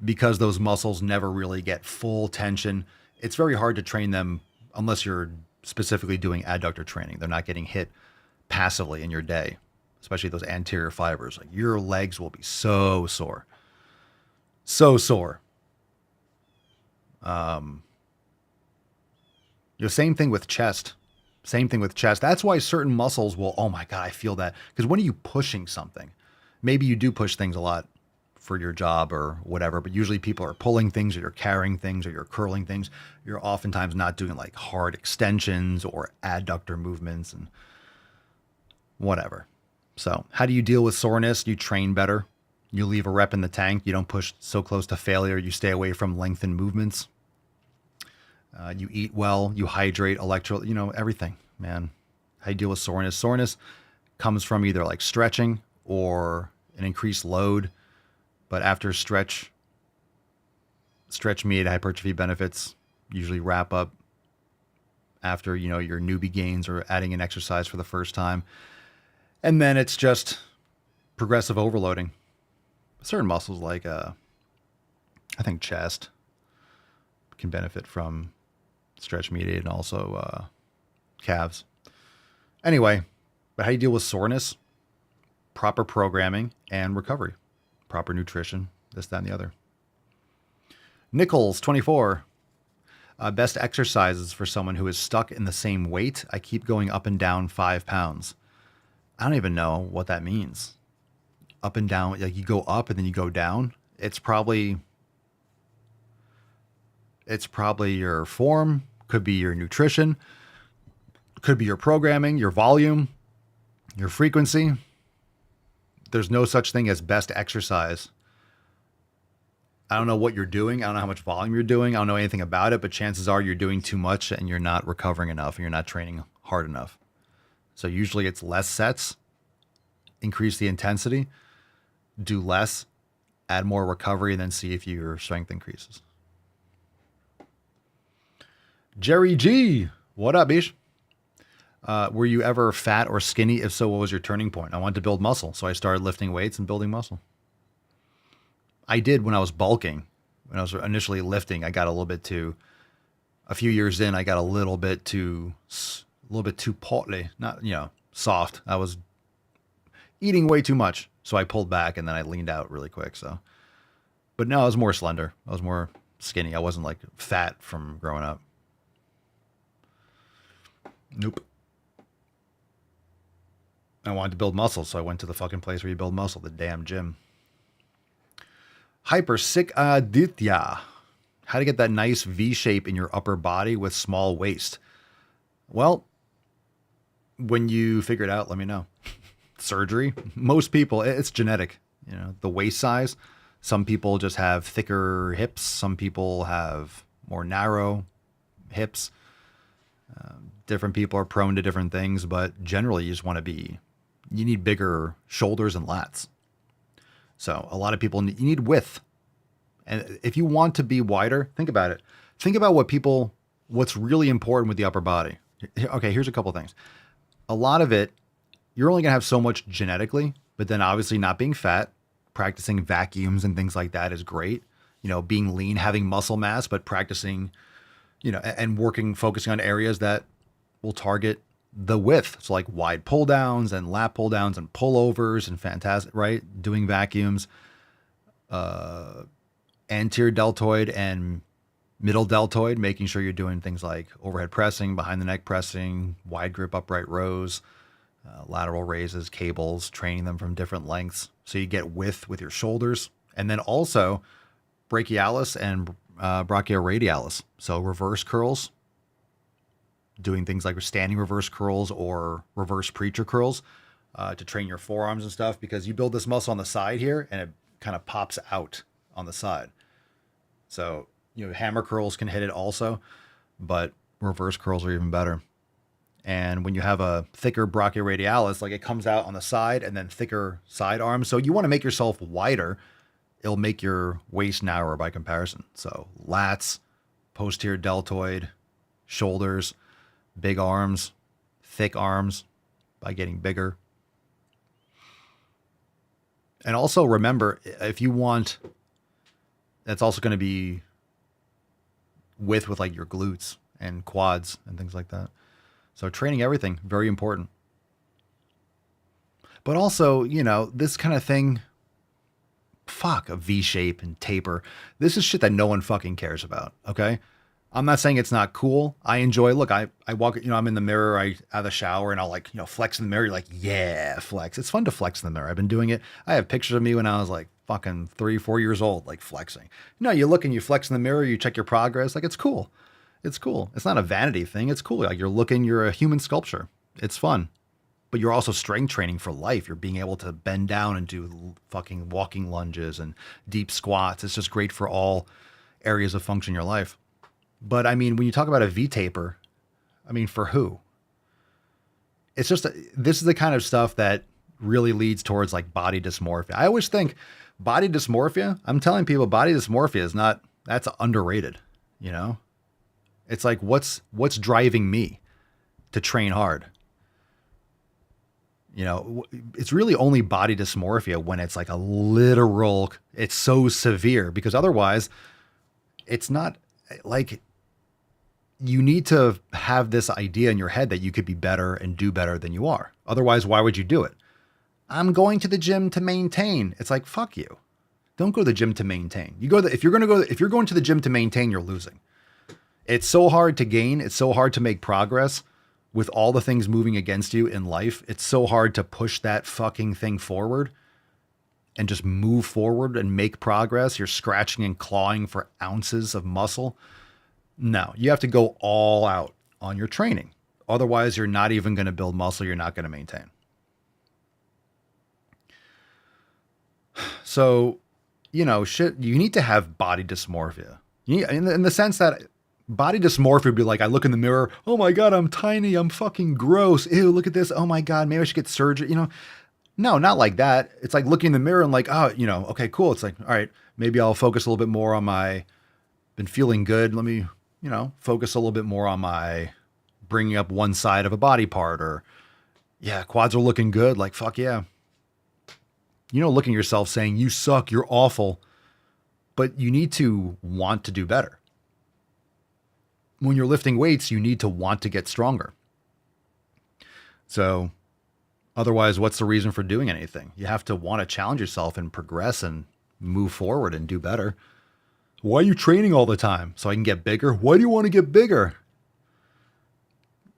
because those muscles never really get full tension, it's very hard to train them unless you're specifically doing adductor training. They're not getting hit passively in your day, especially those anterior fibers. Like, your legs will be so sore. So sore. Same thing with chest. Same thing with chest. That's why certain muscles will, oh my God, I feel that. Because when are you pushing something? Maybe you do push things a lot for your job or whatever, but usually people are pulling things, or you're carrying things, or you're curling things. You're oftentimes not doing like hard extensions or adductor movements and whatever. So how do you deal with soreness? You train better. You leave a rep in the tank. You don't push so close to failure. You stay away from lengthened movements. You eat well, you hydrate, everything, man. How you deal with soreness? Soreness comes from either like stretching or an increased load. But after stretch mediated hypertrophy benefits usually wrap up after, your newbie gains or adding an exercise for the first time. And then it's just progressive overloading. Certain muscles like, I think chest can benefit from stretch mediated, and also calves. Anyway, but how you deal with soreness? Proper programming and recovery. Proper nutrition, this, that, and the other. Nichols, 24. Best exercises for someone who is stuck in the same weight. I keep going up and down 5 pounds. I don't even know what that means. Up and down, like you go up and then you go down. It's probably your form, could be your nutrition, could be your programming, your volume, your frequency. There's no such thing as best exercise. I don't know what you're doing. I don't know how much volume you're doing. I don't know anything about it, but chances are you're doing too much and you're not recovering enough and you're not training hard enough. So usually it's less sets, increase the intensity, do less, add more recovery, and then see if your strength increases. Jerry G, what up, Bish? Were you ever fat or skinny? If so, what was your turning point? I wanted to build muscle, so I started lifting weights and building muscle. I did when I was bulking. When I was initially lifting, I got a few years in, I got a little bit too portly, not, soft. I was eating way too much, so I pulled back and then I leaned out really quick. So, but no, I was more slender. I was more skinny. I wasn't like fat from growing up. Nope. I wanted to build muscle, so I went to the fucking place where you build muscle, the damn gym. Hyper Sick Aditya. How to get that nice V shape in your upper body with small waist. Well, when you figure it out, let me know. Surgery. Most people, it's genetic. The waist size. Some people just have thicker hips. Some people have more narrow hips. Different people are prone to different things, but generally you need bigger shoulders and lats. So a lot of people, you need width. And if you want to be wider, think about it. Think about what's really important with the upper body. Okay, here's a couple things. A lot of it, you're only going to have so much genetically, but then obviously not being fat, practicing vacuums and things like that is great. Being lean, having muscle mass, but practicing, and focusing on areas that will target the width. So like wide pull downs and lap pull downs and pullovers and fantastic, right? Doing vacuums, anterior deltoid and middle deltoid, making sure you're doing things like overhead pressing, behind the neck pressing, wide grip upright rows, lateral raises, cables, training them from different lengths. So you get width with your shoulders. And then also brachialis and brachioradialis. So reverse curls, doing things like standing reverse curls or reverse preacher curls to train your forearms and stuff, because you build this muscle on the side here and it kind of pops out on the side. So, hammer curls can hit it also, but reverse curls are even better. And when you have a thicker brachioradialis, like it comes out on the side and then thicker side arms. So you want to make yourself wider. It'll make your waist narrower by comparison. So lats, posterior deltoid, shoulders, big arms, thick arms by getting bigger. And also remember, if you want, that's also going to be with like your glutes and quads and things like that. So training everything, very important. But also, you know, this kind of thing, fuck a V shape and taper. This is shit that no one fucking cares about, okay? I'm not saying it's not cool. I enjoy, look, I walk, you know, I'm in the mirror, I out of the shower and I'll like, you know, flex in the mirror. You're like, yeah, flex. It's fun to flex in the mirror. I've been doing it. I have pictures of me when I was like fucking 3-4 years old, like flexing. You know, you look and you flex in the mirror, you check your progress. Like, it's cool. It's cool. It's not a vanity thing. It's cool. Like, you're looking, you're a human sculpture. It's fun. But you're also strength training for life. You're being able to bend down and do fucking walking lunges and deep squats. It's just great for all areas of function in your life. But I mean, when you talk about a V taper, I mean, for who? It's just, this is the kind of stuff that really leads towards like body dysmorphia. I always think body dysmorphia, I'm telling people body dysmorphia is not, that's underrated, you know? It's like, what's driving me to train hard? You know, it's really only body dysmorphia when it's like a literal, it's so severe, because otherwise it's not like, you need to have this idea in your head that you could be better and do better than you are. Otherwise, why would you do it? I'm going to the gym to maintain. It's like, fuck you. Don't go to the gym to maintain. If you're going to the gym to maintain, you're losing. It's so hard to gain. It's so hard to make progress with all the things moving against you in life. It's so hard to push that fucking thing forward and just move forward and make progress. You're scratching and clawing for ounces of muscle. No, you have to go all out on your training. Otherwise, you're not even going to build muscle. You're not going to maintain. So, you know, shit, you need to have body dysmorphia. In the sense that body dysmorphia would be like, I look in the mirror, oh my God, I'm tiny, I'm fucking gross. Ew, look at this. Oh my God, maybe I should get surgery. You know, no, not like that. It's like looking in the mirror and like, oh, you know, okay, cool. It's like, all right, maybe I'll focus a little bit more on been feeling good. Let me, you know, focus a little bit more on my bringing up one side of a body part, or yeah, quads are looking good. Like, fuck yeah. You know, looking at yourself saying you suck, you're awful, but you need to want to do better. When you're lifting weights, you need to want to get stronger. So otherwise, what's the reason for doing anything? You have to want to challenge yourself and progress and move forward and do better. Why are you training all the time? So I can get bigger? Why do you want to get bigger?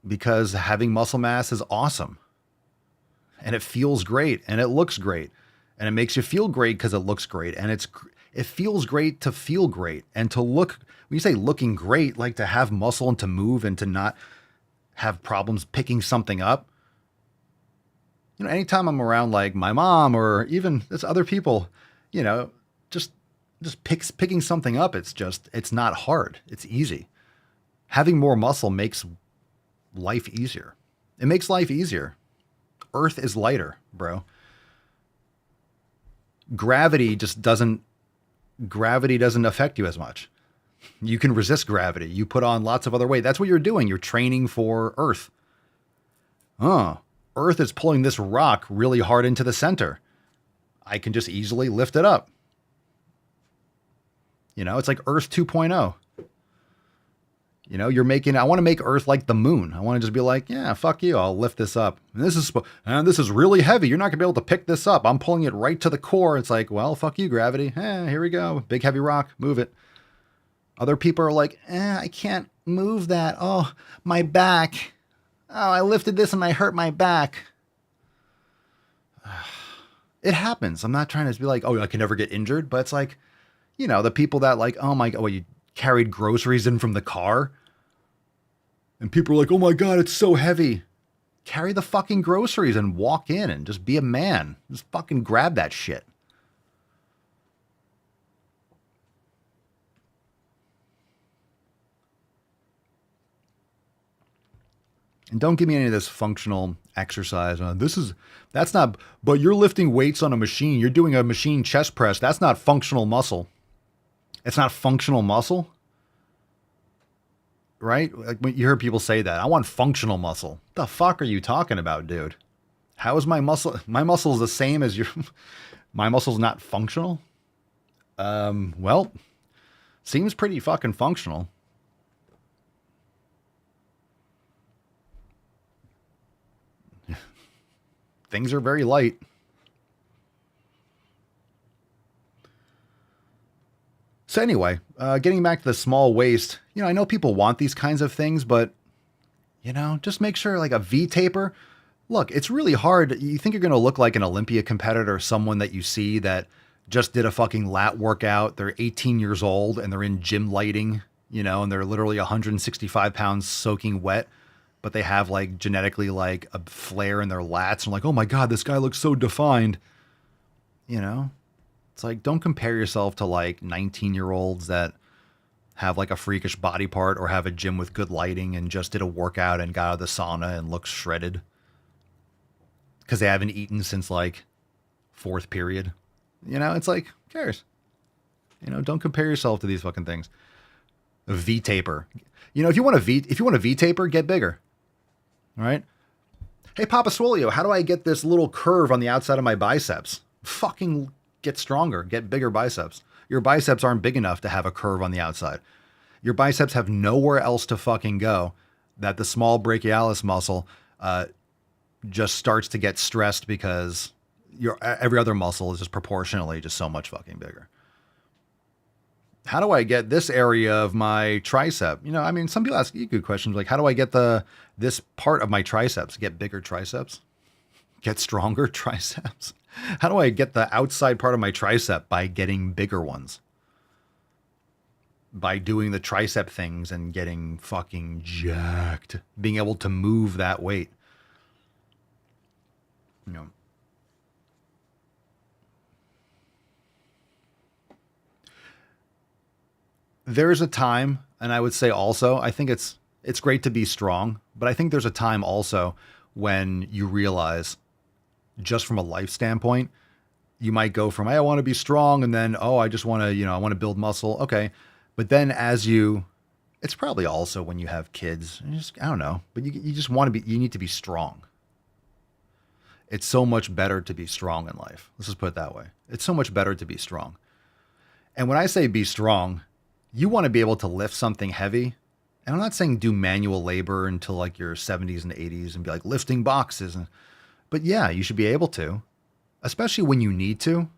Because having muscle mass is awesome. And it feels great and it looks great. And it makes you feel great because it looks great. And it feels great to feel great and to look, when you say looking great, like to have muscle and to move and to not have problems picking something up. You know, anytime I'm around like my mom or even there's other people, you know, just picking something up. It's not hard. It's easy. Having more muscle makes life easier. It makes life easier. Earth is lighter, bro. Gravity doesn't affect you as much. You can resist gravity. You put on lots of other weight. That's what you're doing. You're training for Earth. Earth is pulling this rock really hard into the center. I can just easily lift it up. You know, it's like Earth 2.0. You know, I want to make Earth like the moon. I want to just be like, yeah, fuck you. I'll lift this up. And this is really heavy. You're not gonna be able to pick this up. I'm pulling it right to the core. It's like, well, fuck you, gravity. Here we go. Big heavy rock. Move it. Other people are like, I can't move that. Oh, my back. Oh, I lifted this and I hurt my back. It happens. I'm not trying to be like, oh, I can never get injured. But it's like, you know, the people that like, oh my God, well, you carried groceries in from the car. And people are like, oh my God, it's so heavy. Carry the fucking groceries and walk in and just be a man. Just fucking grab that shit. And don't give me any of this functional exercise. That's not, but you're lifting weights on a machine. You're doing a machine chest press. That's not functional muscle. It's not functional muscle. Right? Like when you hear people say that, I want functional muscle. The fuck are you talking about, dude? How is my muscle? My muscle is the same as your, my muscle's not functional? Well, seems pretty fucking functional. Things are very light. So anyway, getting back to the small waist, I know people want these kinds of things, but, just make sure like a V-taper. Look, it's really hard. You think you're going to look like an Olympia competitor, someone that you see that just did a fucking lat workout. They're 18 years old and they're in gym lighting, and they're literally 165 pounds soaking wet. But they have like genetically like a flare in their lats. And like, oh my God, this guy looks so defined. It's like, don't compare yourself to like 19-year-olds that have like a freakish body part or have a gym with good lighting and just did a workout and got out of the sauna and looks shredded because they haven't eaten since like fourth period. It's like, who cares? Don't compare yourself to these fucking things. A V-taper. If you want a V-taper, get bigger. All right. Hey, Papa Swolio, how do I get this little curve on the outside of my biceps? Fucking get stronger, get bigger biceps. Your biceps aren't big enough to have a curve on the outside. Your biceps have nowhere else to fucking go that the small brachialis muscle just starts to get stressed because every other muscle is just proportionally just so much fucking bigger. How do I get this area of my tricep? Some people ask you good questions like, how do I get this part of my triceps? Get bigger triceps? Get stronger triceps? How do I get the outside part of my tricep? By getting bigger ones. By doing the tricep things and getting fucking jacked. Being able to move that weight. There's a time, and I would say also, I think it's great to be strong, but I think there's a time also when you realize, just from a life standpoint, you might go from, hey, I want to be strong, and then, oh, I just want to, I want to build muscle. Okay. But then it's probably also when you have kids, I don't know, but you just want to you need to be strong. It's so much better to be strong in life. Let's just put it that way. It's so much better to be strong. And when I say be strong, you want to be able to lift something heavy. And I'm not saying do manual labor until like your 70s and 80s and be like lifting boxes. But yeah, you should be able to, especially when you need to.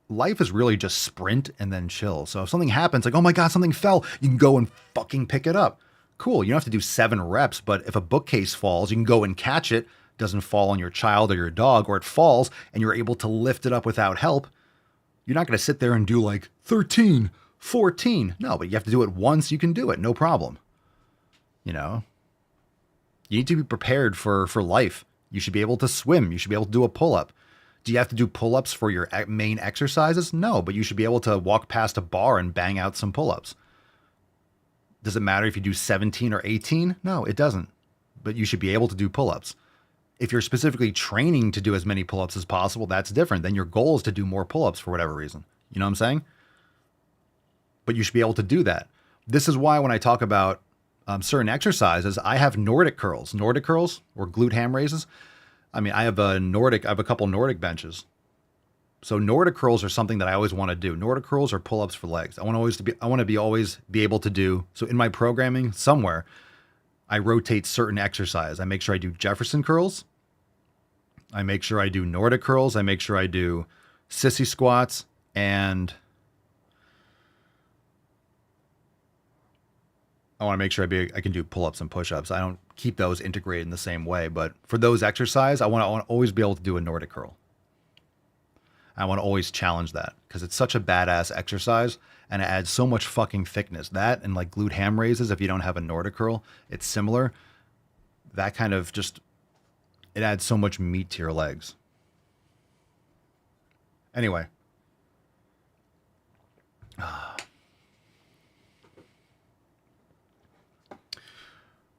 Life is really just sprint and then chill. So if something happens, like, oh my God, something fell, you can go and fucking pick it up. Cool. You don't have to do 7 reps, but if a bookcase falls, you can go and catch it. Doesn't fall on your child or your dog, or it falls and you're able to lift it up without help. You're not going to sit there and do like 13, 14. No, but you have to do it once. You can do it. No problem. You need to be prepared for life. You should be able to swim. You should be able to do a pull-up. Do you have to do pull-ups for your main exercises? No, but you should be able to walk past a bar and bang out some pull-ups. Does it matter if you do 17 or 18? No, it doesn't. But you should be able to do pull-ups. If you're specifically training to do as many pull-ups as possible, that's different. Then your goal is to do more pull-ups for whatever reason. You know what I'm saying? But you should be able to do that. This is why when I talk about certain exercises, I have Nordic curls or glute ham raises. I have a couple Nordic benches. So Nordic curls are something that I always want to do. Nordic curls are pull-ups for legs. I want to always be able to do. So in my programming somewhere, I rotate certain exercise. I make sure I do Jefferson curls. I make sure I do Nordic curls. I make sure I do sissy squats, and I want to make sure I can do pull-ups and push-ups. I don't keep those integrated in the same way, but for those exercises, I want to always be able to do a Nordic curl. I want to always challenge that because it's such a badass exercise and it adds so much fucking thickness. That and like glute ham raises, if you don't have a Nordic curl, it's similar. That kind of it adds so much meat to your legs. Anyway.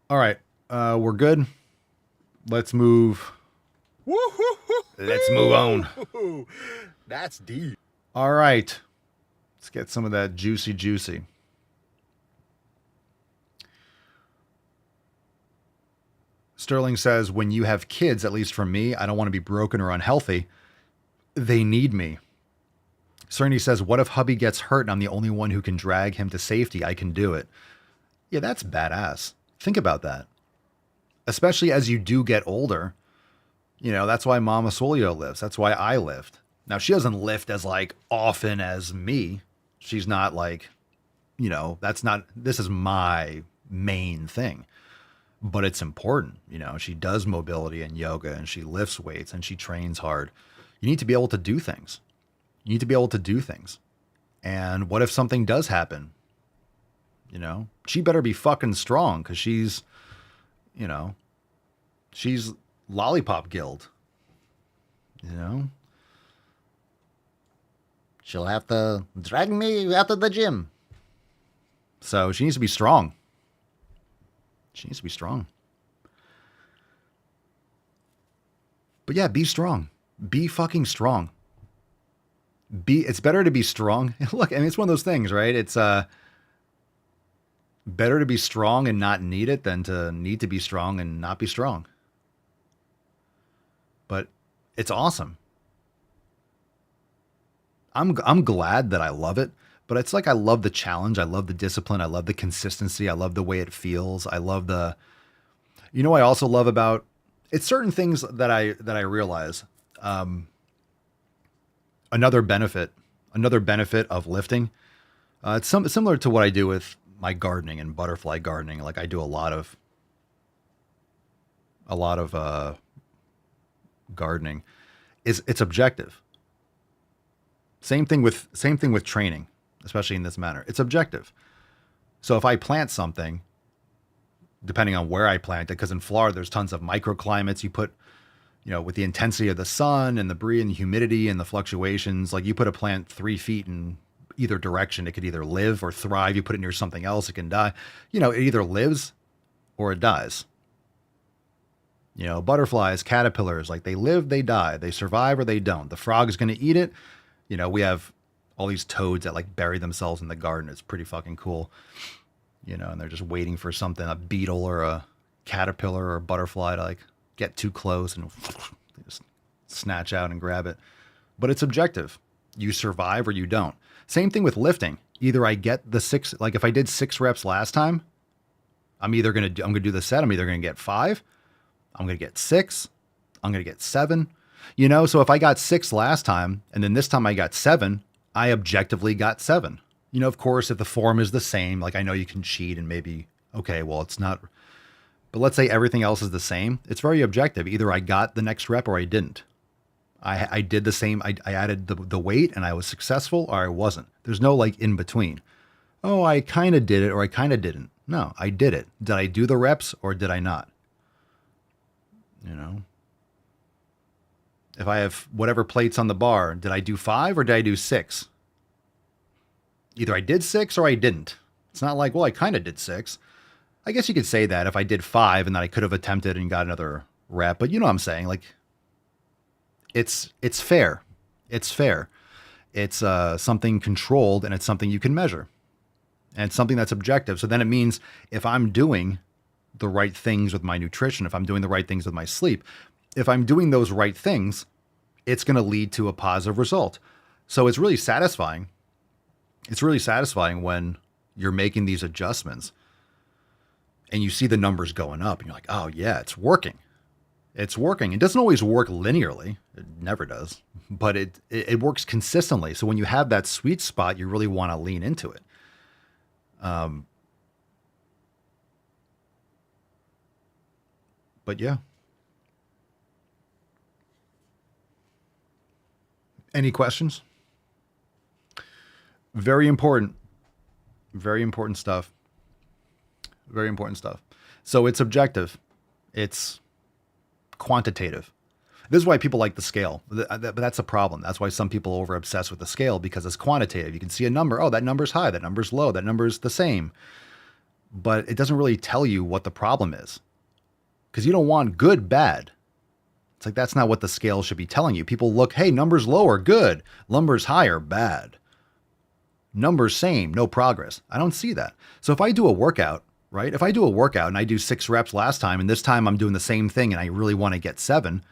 All right. We're good. Let's move. Let's move on. That's deep. All right. Let's get some of that juicy. Sterling says, when you have kids, at least for me, I don't want to be broken or unhealthy. They need me. Cerny says, what if hubby gets hurt and I'm the only one who can drag him to safety? I can do it. Yeah, that's badass. Think about that. Especially as you do get older. You know, that's why Mama Swole lifts. That's why I lift. Now, she doesn't lift as like often as me. She's not like, you know, this is my main thing. But it's important. You know, she does mobility and yoga and she lifts weights and she trains hard. You need to be able to do things. And what if something does happen? You know, she better be fucking strong because she's Lollipop Guild. You know? She'll have to drag me out of the gym. So she needs to be strong. But yeah, be strong. Be fucking strong. It's better to be strong. Look, I mean, it's one of those things, right? It's better to be strong and not need it than to need to be strong and not be strong. But it's awesome. I'm glad that I love it, but it's like I love the challenge. I love the discipline. I love the consistency. I love the way it feels. I love I also love about it's certain things that I realize. Another benefit of lifting. It's similar to what I do with my gardening and butterfly gardening. Like I do a lot of gardening. It's objective. Same thing with training, especially in this manner. It's objective. So if I plant something, depending on where I plant it, because in Florida there's tons of microclimates. You put, with the intensity of the sun and the breeze and the humidity and the fluctuations, like you put a plant 3 feet in either direction, it could either live or thrive. You put it near something else, it can die. It either lives or it dies. Butterflies, caterpillars, like they live, they die, they survive or they don't. The frog is going to eat it. We have all these toads that like bury themselves in the garden. It's pretty fucking cool. And they're just waiting for something, a beetle or a caterpillar or a butterfly to like get too close and they just snatch out and grab it. But it's objective. You survive or you don't. Same thing with lifting. Either I get the 6, like if I did 6 reps last time, I'm going to do the set. I'm either going to get 5, I'm going to get 6, I'm going to get 7. So if I got 6 last time and then this time I got 7, I objectively got 7. Of course, if the form is the same, like I know you can cheat and maybe, okay, well, it's not. But let's say everything else is the same. It's very objective. Either I got the next rep or I didn't. I did the same. I added the weight and I was successful or I wasn't. There's no like in between. Oh, I kind of did it or I kind of didn't. No, I did it. Did I do the reps or did I not? If I have whatever plates on the bar, did I do 5 or did I do 6? Either I did 6 or I didn't. It's not like, well, I kind of did 6. I guess you could say that if I did 5 and then I could have attempted and got another rep, but you know what I'm saying? Like, it's fair. It's fair. It's something controlled and it's something you can measure. And it's something that's objective. So then it means if I'm doing the right things with my nutrition, if I'm doing the right things with my sleep, if I'm doing those right things, it's going to lead to a positive result. So it's really satisfying. It's really satisfying when you're making these adjustments and you see the numbers going up and you're like, oh yeah, it's working. It's working. It doesn't always work linearly. It never does, but it works consistently. So when you have that sweet spot, you really want to lean into it. But yeah. Any questions? Very important. Very important stuff. Very important stuff. So it's objective. It's quantitative. This is why people like the scale. But that's a problem. That's why some people over obsess with the scale, because it's quantitative. You can see a number. Oh, that number's high. That number's low. That number's the same. But it doesn't really tell you what the problem is. Because you don't want good, bad. It's like, that's not what the scale should be telling you. People look, hey, numbers lower, good. Numbers higher, bad. Numbers same, no progress. I don't see that. So if I do a workout, right? If I do a workout and I do 6 reps last time, and this time I'm doing the same thing and I really want to get 7,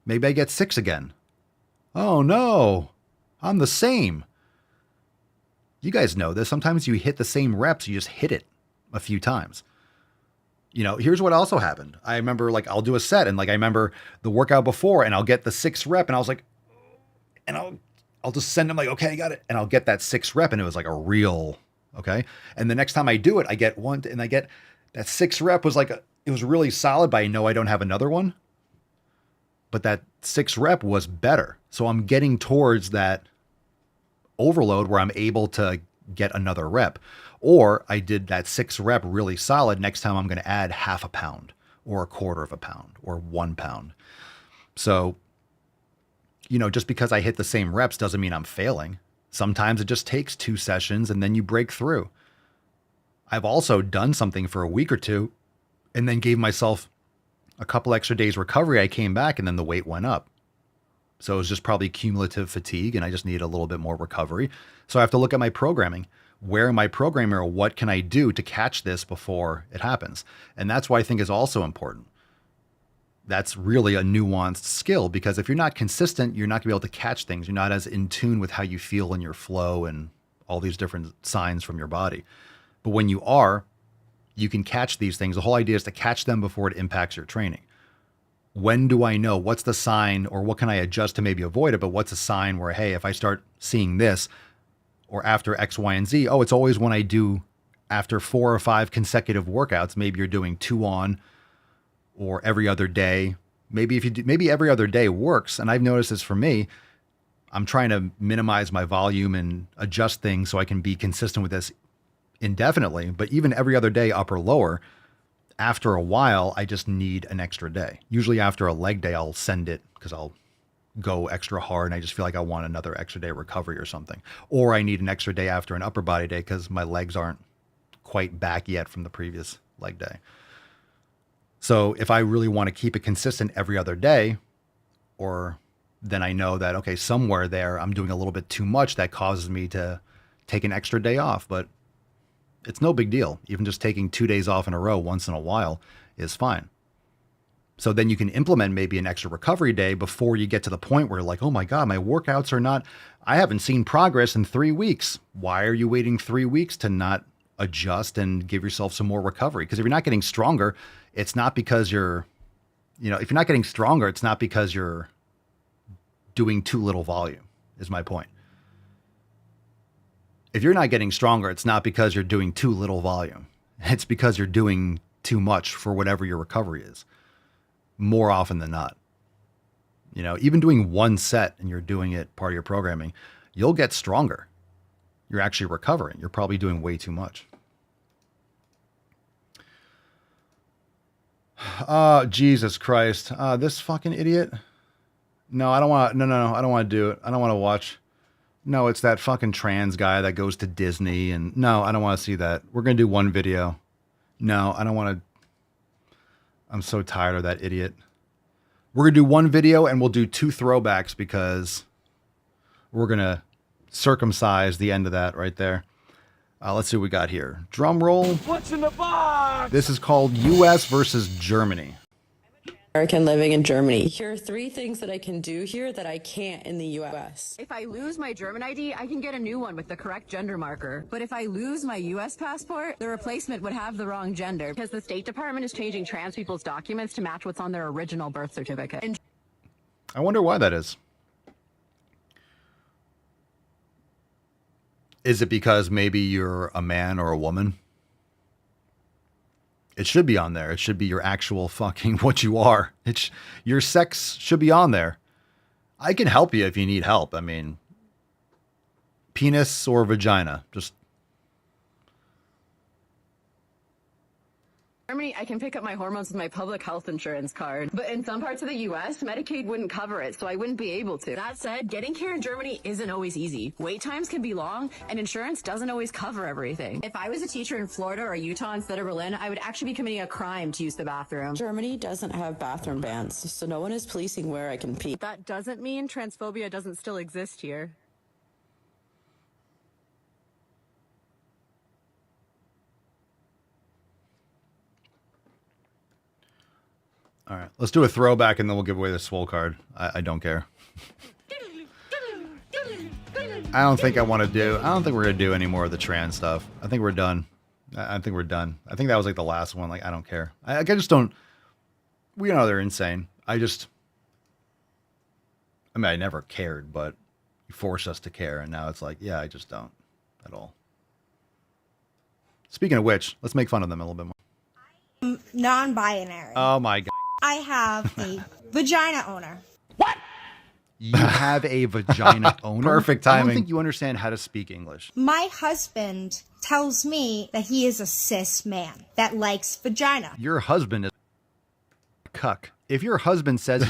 maybe I get 6 again. Oh no, I'm the same. You guys know this. Sometimes you hit the same reps, you just hit it a few times. You know, here's what also happened. I remember, like, I'll do a set and, like, I remember the workout before and I'll get the 6th rep and I was like, and I'll just send them like, okay, I got it. And I'll get that 6th rep and it was like a real, okay. And the next time I do it, I get one and I get that 6th rep was like, it was really solid, but I know I don't have another one. But that 6th rep was better. So I'm getting towards that overload where I'm able to get another rep. Or I did that 6th rep really solid. Next time I'm going to add half a pound or a quarter of a pound or 1 pound. So, you know, just because I hit the same reps doesn't mean I'm failing. Sometimes it just takes 2 sessions and then you break through. I've also done something for a week or 2 and then gave myself a couple extra days recovery. I came back and then the weight went up. So it was just probably cumulative fatigue and I just needed a little bit more recovery. So I have to look at my programming. Where am I programming, or what can I do to catch this before it happens? And that's why I think is also important. That's really a nuanced skill, because if you're not consistent, you're not gonna be able to catch things. You're not as in tune with how you feel in your flow and all these different signs from your body. But when you are, you can catch these things. The whole idea is to catch them before it impacts your training. When do I know? What's the sign, or what can I adjust to maybe avoid it? But what's a sign where, hey, if I start seeing this, or after X, Y, and Z, oh, it's always when I do after 4 or 5 consecutive workouts. Maybe you're doing 2 on, or every other day. Maybe if you do, maybe every other day works. And I've noticed this for me. I'm trying to minimize my volume and adjust things so I can be consistent with this indefinitely. But even every other day, up or lower, after a while, I just need an extra day. Usually after a leg day, I'll send it because I'll go extra hard and I just feel like I want another extra day of recovery or something. Or I need an extra day after an upper body day because my legs aren't quite back yet from the previous leg day. So if I really want to keep it consistent every other day, or then I know that, okay, somewhere there I'm doing a little bit too much, that causes me to take an extra day off. But it's no big deal. Even just taking 2 days off in a row once in a while is fine. So then you can implement maybe an extra recovery day before you get to the point where, like, oh my God, my workouts are not, I haven't seen progress in 3 weeks. Why are you waiting 3 weeks to not adjust and give yourself some more recovery? Because if you're not getting stronger, it's not because you're, if you're not getting stronger, it's not because you're doing too little volume, is my point. If you're not getting stronger, it's not because you're doing too little volume. It's because you're doing too much for whatever your recovery is. More often than not. Even doing 1 set and you're doing it part of your programming, you'll get stronger. You're actually recovering. You're probably doing way too much. Jesus Christ. This fucking idiot. No, I don't want, no, I don't want to do it. I don't want to watch. No, it's that fucking trans guy that goes to Disney, and no, I don't want to see that. We're going to do 1 video. No, I don't want to. I'm so tired of that idiot. We're going to do 1 video and we'll do 2 throwbacks because we're going to circumcise the end of that right there. Let's see what we got here. Drum roll. What's in the box? This is called US versus Germany. American living in Germany. Here are 3 things that I can do here that I can't in the US. If I lose my German ID, I can get a new one with the correct gender marker. But if I lose my US passport, the replacement would have the wrong gender because the State Department is changing trans people's documents to match what's on their original birth certificate. I wonder why that is. Is it because maybe you're a man or a woman? It should be on there. It should be your actual fucking what you are. Your sex should be on there. I can help you if you need help. I mean, penis or vagina, just. Germany, I can pick up my hormones with my public health insurance card. But in some parts of the U.S., Medicaid wouldn't cover it, so I wouldn't be able to. That said, getting care in Germany isn't always easy. Wait times can be long, and insurance doesn't always cover everything. If I was a teacher in Florida or Utah instead of Berlin, I would actually be committing a crime to use the bathroom. Germany doesn't have bathroom bans, so no one is policing where I can pee. That doesn't mean transphobia doesn't still exist here. All right, let's do a throwback and then we'll give away the Swole card. I don't care. I don't think we're going to do any more of the trans stuff. I think we're done. I think we're done. I think that was like the last one. Like, I don't care. I just don't. We know they're insane. I mean, I never cared, but you forced us to care. And now it's like, yeah, I just don't at all. Speaking of which, let's make fun of them a little bit more. Non-binary. Oh my God. I have a vagina owner. You have a vagina owner? Perfect timing. I don't think you understand how to speak English. My husband tells me that he is a cis man that likes vagina. Your husband is a cuck. If your husband says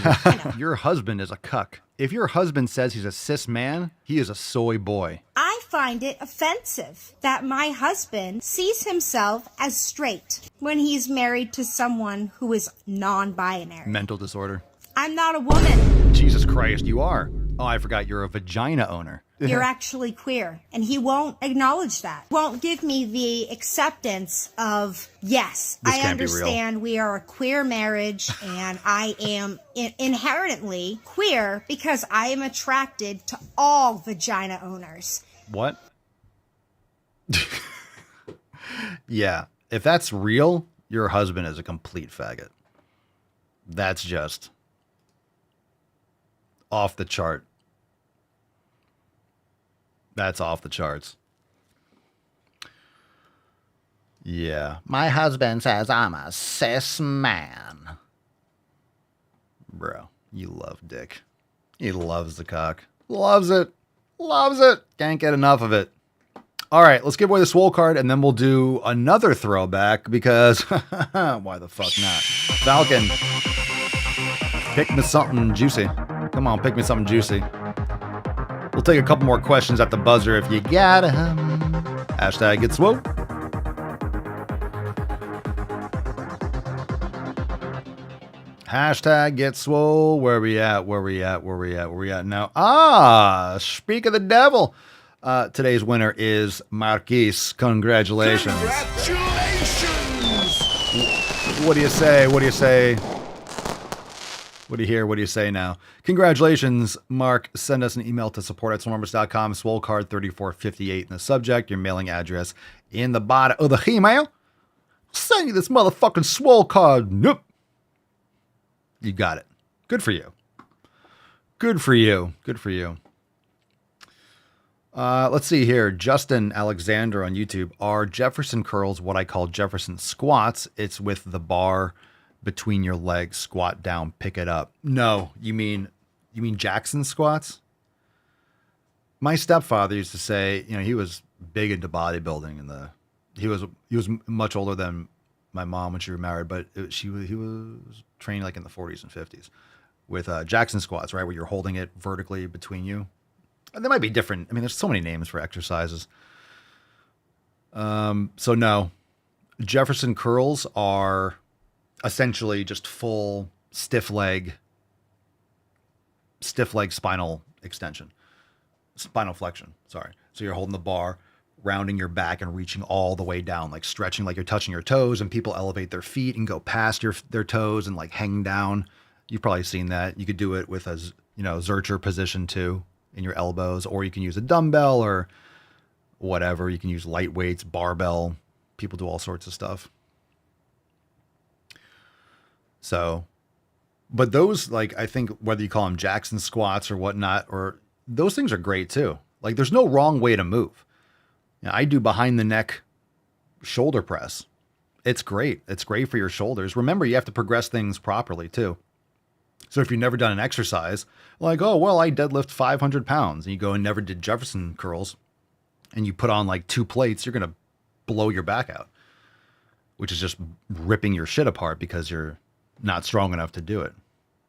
your husband is a cuck. If your husband says he's a cis man, he is a soy boy. I find it offensive that my husband sees himself as straight when he's married to someone who is non-binary. Mental disorder. I'm not a woman. Jesus Christ, you are. Oh, I forgot you're a vagina owner. You're actually queer. And he won't acknowledge that. Won't give me the acceptance of, yes, I understand we are a queer marriage and I am inherently queer because I am attracted to all vagina owners. What? Yeah. If that's real, your husband is a complete faggot. That's just off the chart. That's off the charts. Yeah. My husband says I'm a cis man. Bro, you love dick. He loves the cock. Loves it. Loves it. Can't get enough of it. All right, let's give away the Swole card, and then we'll do another throwback because why the fuck not? Falcon, pick me something juicy. Come on, pick me something juicy. We'll take a couple more questions at the buzzer if you got 'em. Hashtag get swole. Hashtag get swole. Where we at? Where we at? Where we at? Where we at now? Speak of the devil. Today's winner is Marquise. Congratulations. What do you say? What do you say? What do you hear? What do you say now? Congratulations, Mark. Send us an email to support@swolenumbers.com. Swole card 3458 in the subject. Your mailing address in the body of the email. Send you this motherfucking Swole card. Nope. You got it. Good for you. Good for you. Good for you. Let's see here. Justin Alexander on YouTube. Are Jefferson curls what I call Jefferson squats? It's with the bar between your legs, squat down, pick it up. No, you mean Jackson squats? My stepfather used to say, you know, he was big into bodybuilding, and he was much older than my mom when she was married, but he was trained like in the 40s and 50s with Jackson squats, right, where you're holding it vertically between you. And they might be different. I mean, there's so many names for exercises. So no, Jefferson curls are essentially just full stiff leg spinal flexion. Sorry. So you're holding the bar, rounding your back and reaching all the way down, like stretching, like you're touching your toes, and people elevate their feet and go past their toes and like hang down. You've probably seen that. You could do it with a, Zercher position too in your elbows, or you can use a dumbbell or whatever. You can use light weights, barbell. People do all sorts of stuff. So, but those, like, I think whether you call them Jackson squats or whatnot, or those things are great too. Like, there's no wrong way to move. I do behind the neck shoulder press. It's great. It's great for your shoulders. Remember, you have to progress things properly too. So if you've never done an exercise, like, oh, well, I deadlift 500 pounds, and you go and never did Jefferson curls, and you put on like 2 plates, you're going to blow your back out. which is just ripping your shit apart because you're not strong enough to do it.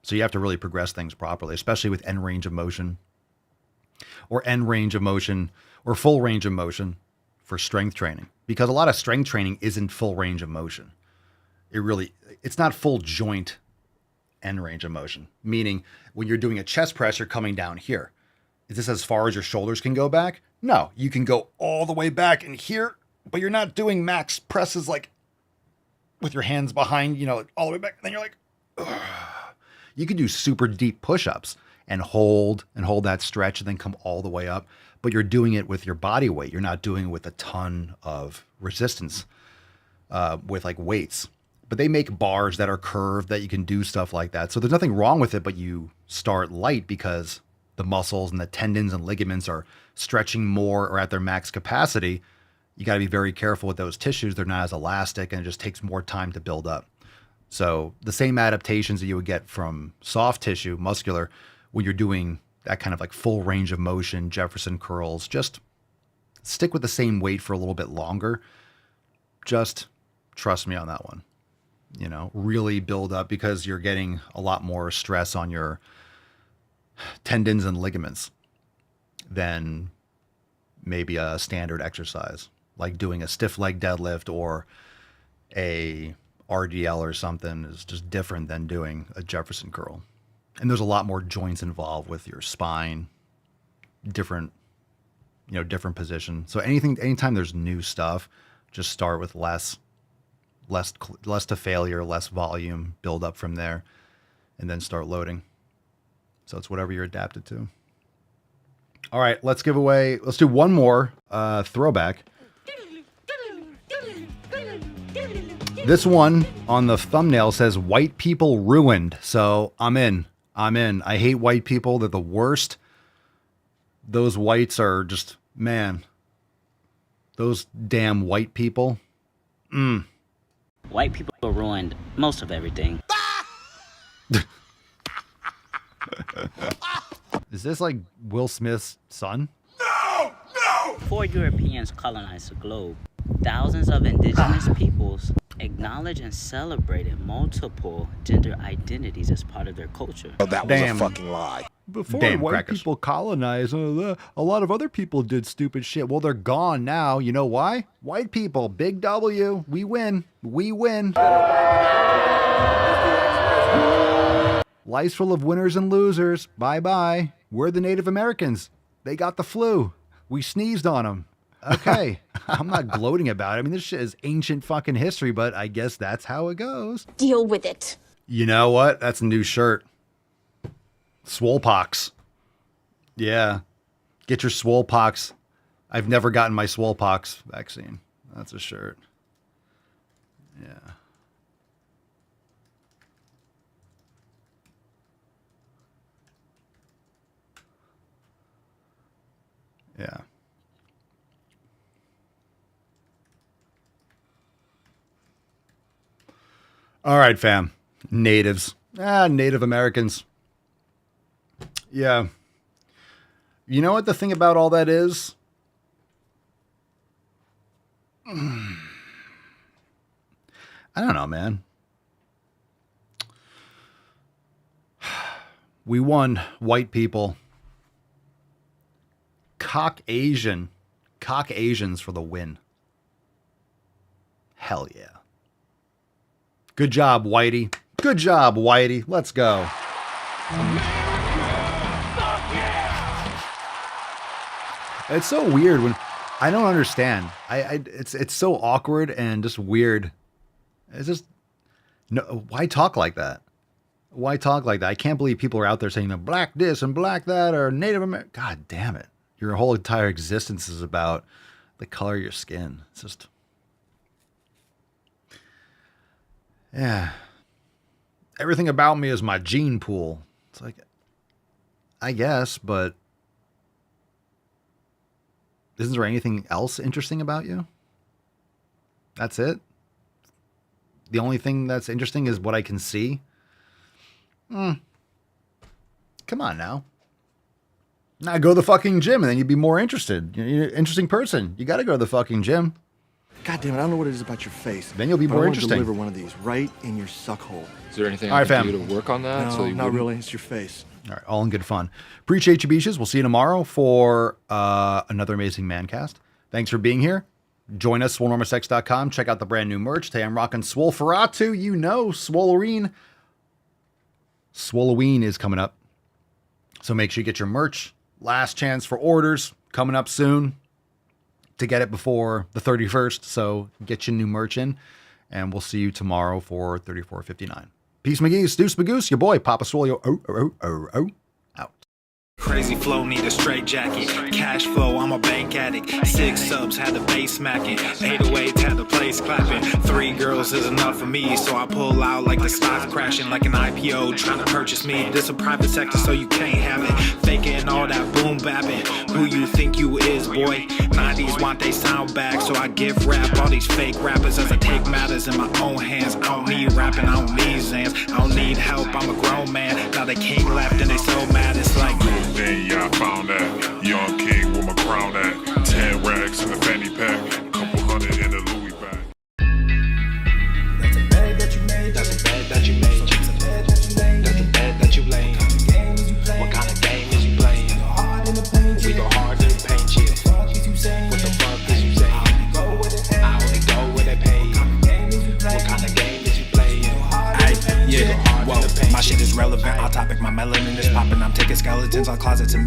So you have to really progress things properly, especially with end range of motion or end range of motion or full range of motion for strength training, because a lot of strength training isn't full range of motion. It's not full joint end range of motion, meaning when you're doing a chest press, you're coming down here. Is this as far as your shoulders can go back? No, you can go all the way back in here, but you're not doing max presses like with your hands behind, all the way back. Then you're like, ugh. You can do super deep push-ups and hold that stretch and then come all the way up, but you're doing it with your body weight. You're not doing it with a ton of resistance with like weights. But they make bars that are curved that you can do stuff like that. So there's nothing wrong with it, but you start light because the muscles and the tendons and ligaments are stretching more or at their max capacity. You got to be very careful with those tissues. They're not as elastic and it just takes more time to build up. So the same adaptations that you would get from soft tissue, muscular, when you're doing that kind of like full range of motion, Jefferson curls, just stick with the same weight for a little bit longer. Just trust me on that one. Really build up, because you're getting a lot more stress on your tendons and ligaments than maybe a standard exercise, like doing a stiff leg deadlift or a RDL or something is just different than doing a Jefferson curl. And there's a lot more joints involved with your spine, different position. So anytime there's new stuff, just start with less to failure, less volume, build up from there, and then start loading. So it's whatever you're adapted to. All right, let's do one more throwback. This one on the thumbnail says white people ruined. So I'm in. I hate white people. They're the worst. Those whites are just, man, those damn white people. White people ruined most of everything. Is this like Will Smith's son? Before Europeans colonized the globe, thousands of indigenous peoples acknowledged and celebrated multiple gender identities as part of their culture. That was a fucking lie. Before white people colonized, a lot of other people did stupid shit. Well, they're gone now. You know why? White people, big W. We win. Life's full of winners and losers. Bye-bye. We're the Native Americans. They got the flu. We sneezed on them. Okay. I'm not gloating about it. I mean, this shit is ancient fucking history, but I guess that's how it goes. Deal with it. You know what? That's a new shirt. Swolepox. Yeah. Get your Swolepox. I've never gotten my Swolepox vaccine. That's a shirt. Yeah. Yeah. All right, fam. Natives. Native Americans. Yeah. You know what the thing about all that is? I don't know, man. We won, white people. Caucasians for the win. Hell yeah. Good job, Whitey. Good job, Whitey. Let's go. It's so weird when I don't understand. It's so awkward and just weird. It's just no. Why talk like that? Why talk like that? I can't believe people are out there saying black this and black that or Native American. God damn it! Your whole entire existence is about the color of your skin. It's just, yeah. Everything about me is my gene pool. It's like, I guess, but isn't there anything else interesting about you? That's it? The only thing that's interesting is what I can see? Come on now. Now go to the fucking gym and then you'd be more interested. You're an interesting person. You got to go to the fucking gym. God damn it, I don't know what it is about your face. Then you'll be but more I want interesting. to deliver one of these right in your suck hole. Is there anything All I right, can fam. do to work on that? No, not really. It's your face. All right, all in good fun. Appreciate you, Beaches. We'll see you tomorrow for another amazing Mancast. Thanks for being here. Join us, SwoleNormousX.com. Check out the brand new merch. Today I'm rocking Swole Ferratu. You know, Swollerine. Swoloween is coming up. So make sure you get your merch. Last chance for orders coming up soon to get it before the 31st. So get your new merch in. And we'll see you tomorrow for 34.59. Peace, McGee's, Deuce Magoose, your boy, Papa Swolio. Out. Crazy flow, need a straight jacket. Cash flow, I'm a bank addict. 6 subs, had the bass smacking. 808s, had the place clapping. 3 girls is enough for me, so I pull out like the stock crashing. Like an IPO, trying to purchase me. This a private sector, so you can't have it. Faking all that boom bapping. Who you think you is, boy? 90s want they sound back, so I give rap all these fake rappers as I take matters in my own hands. I don't need rapping, I don't need Zans. I don't need help, I'm a grown man. Now they can't left and they so mad, it's like then yeah, I found that young king with my crown at 10 racks in the fanny pack, couple hundred in the Louis bag. That's a bed that you made. That's a bed that you made. That's a bed that you laid. That's a bed that you laid. What kind of game is you playing? We go hard in the paint, yeah. What the fuck is you saying? I only go where they pay. What kind of game is you playing? Ay, yeah, whoa, my shit is relevant. On topic, my melanin is popping. I'm taking skeletons on closets and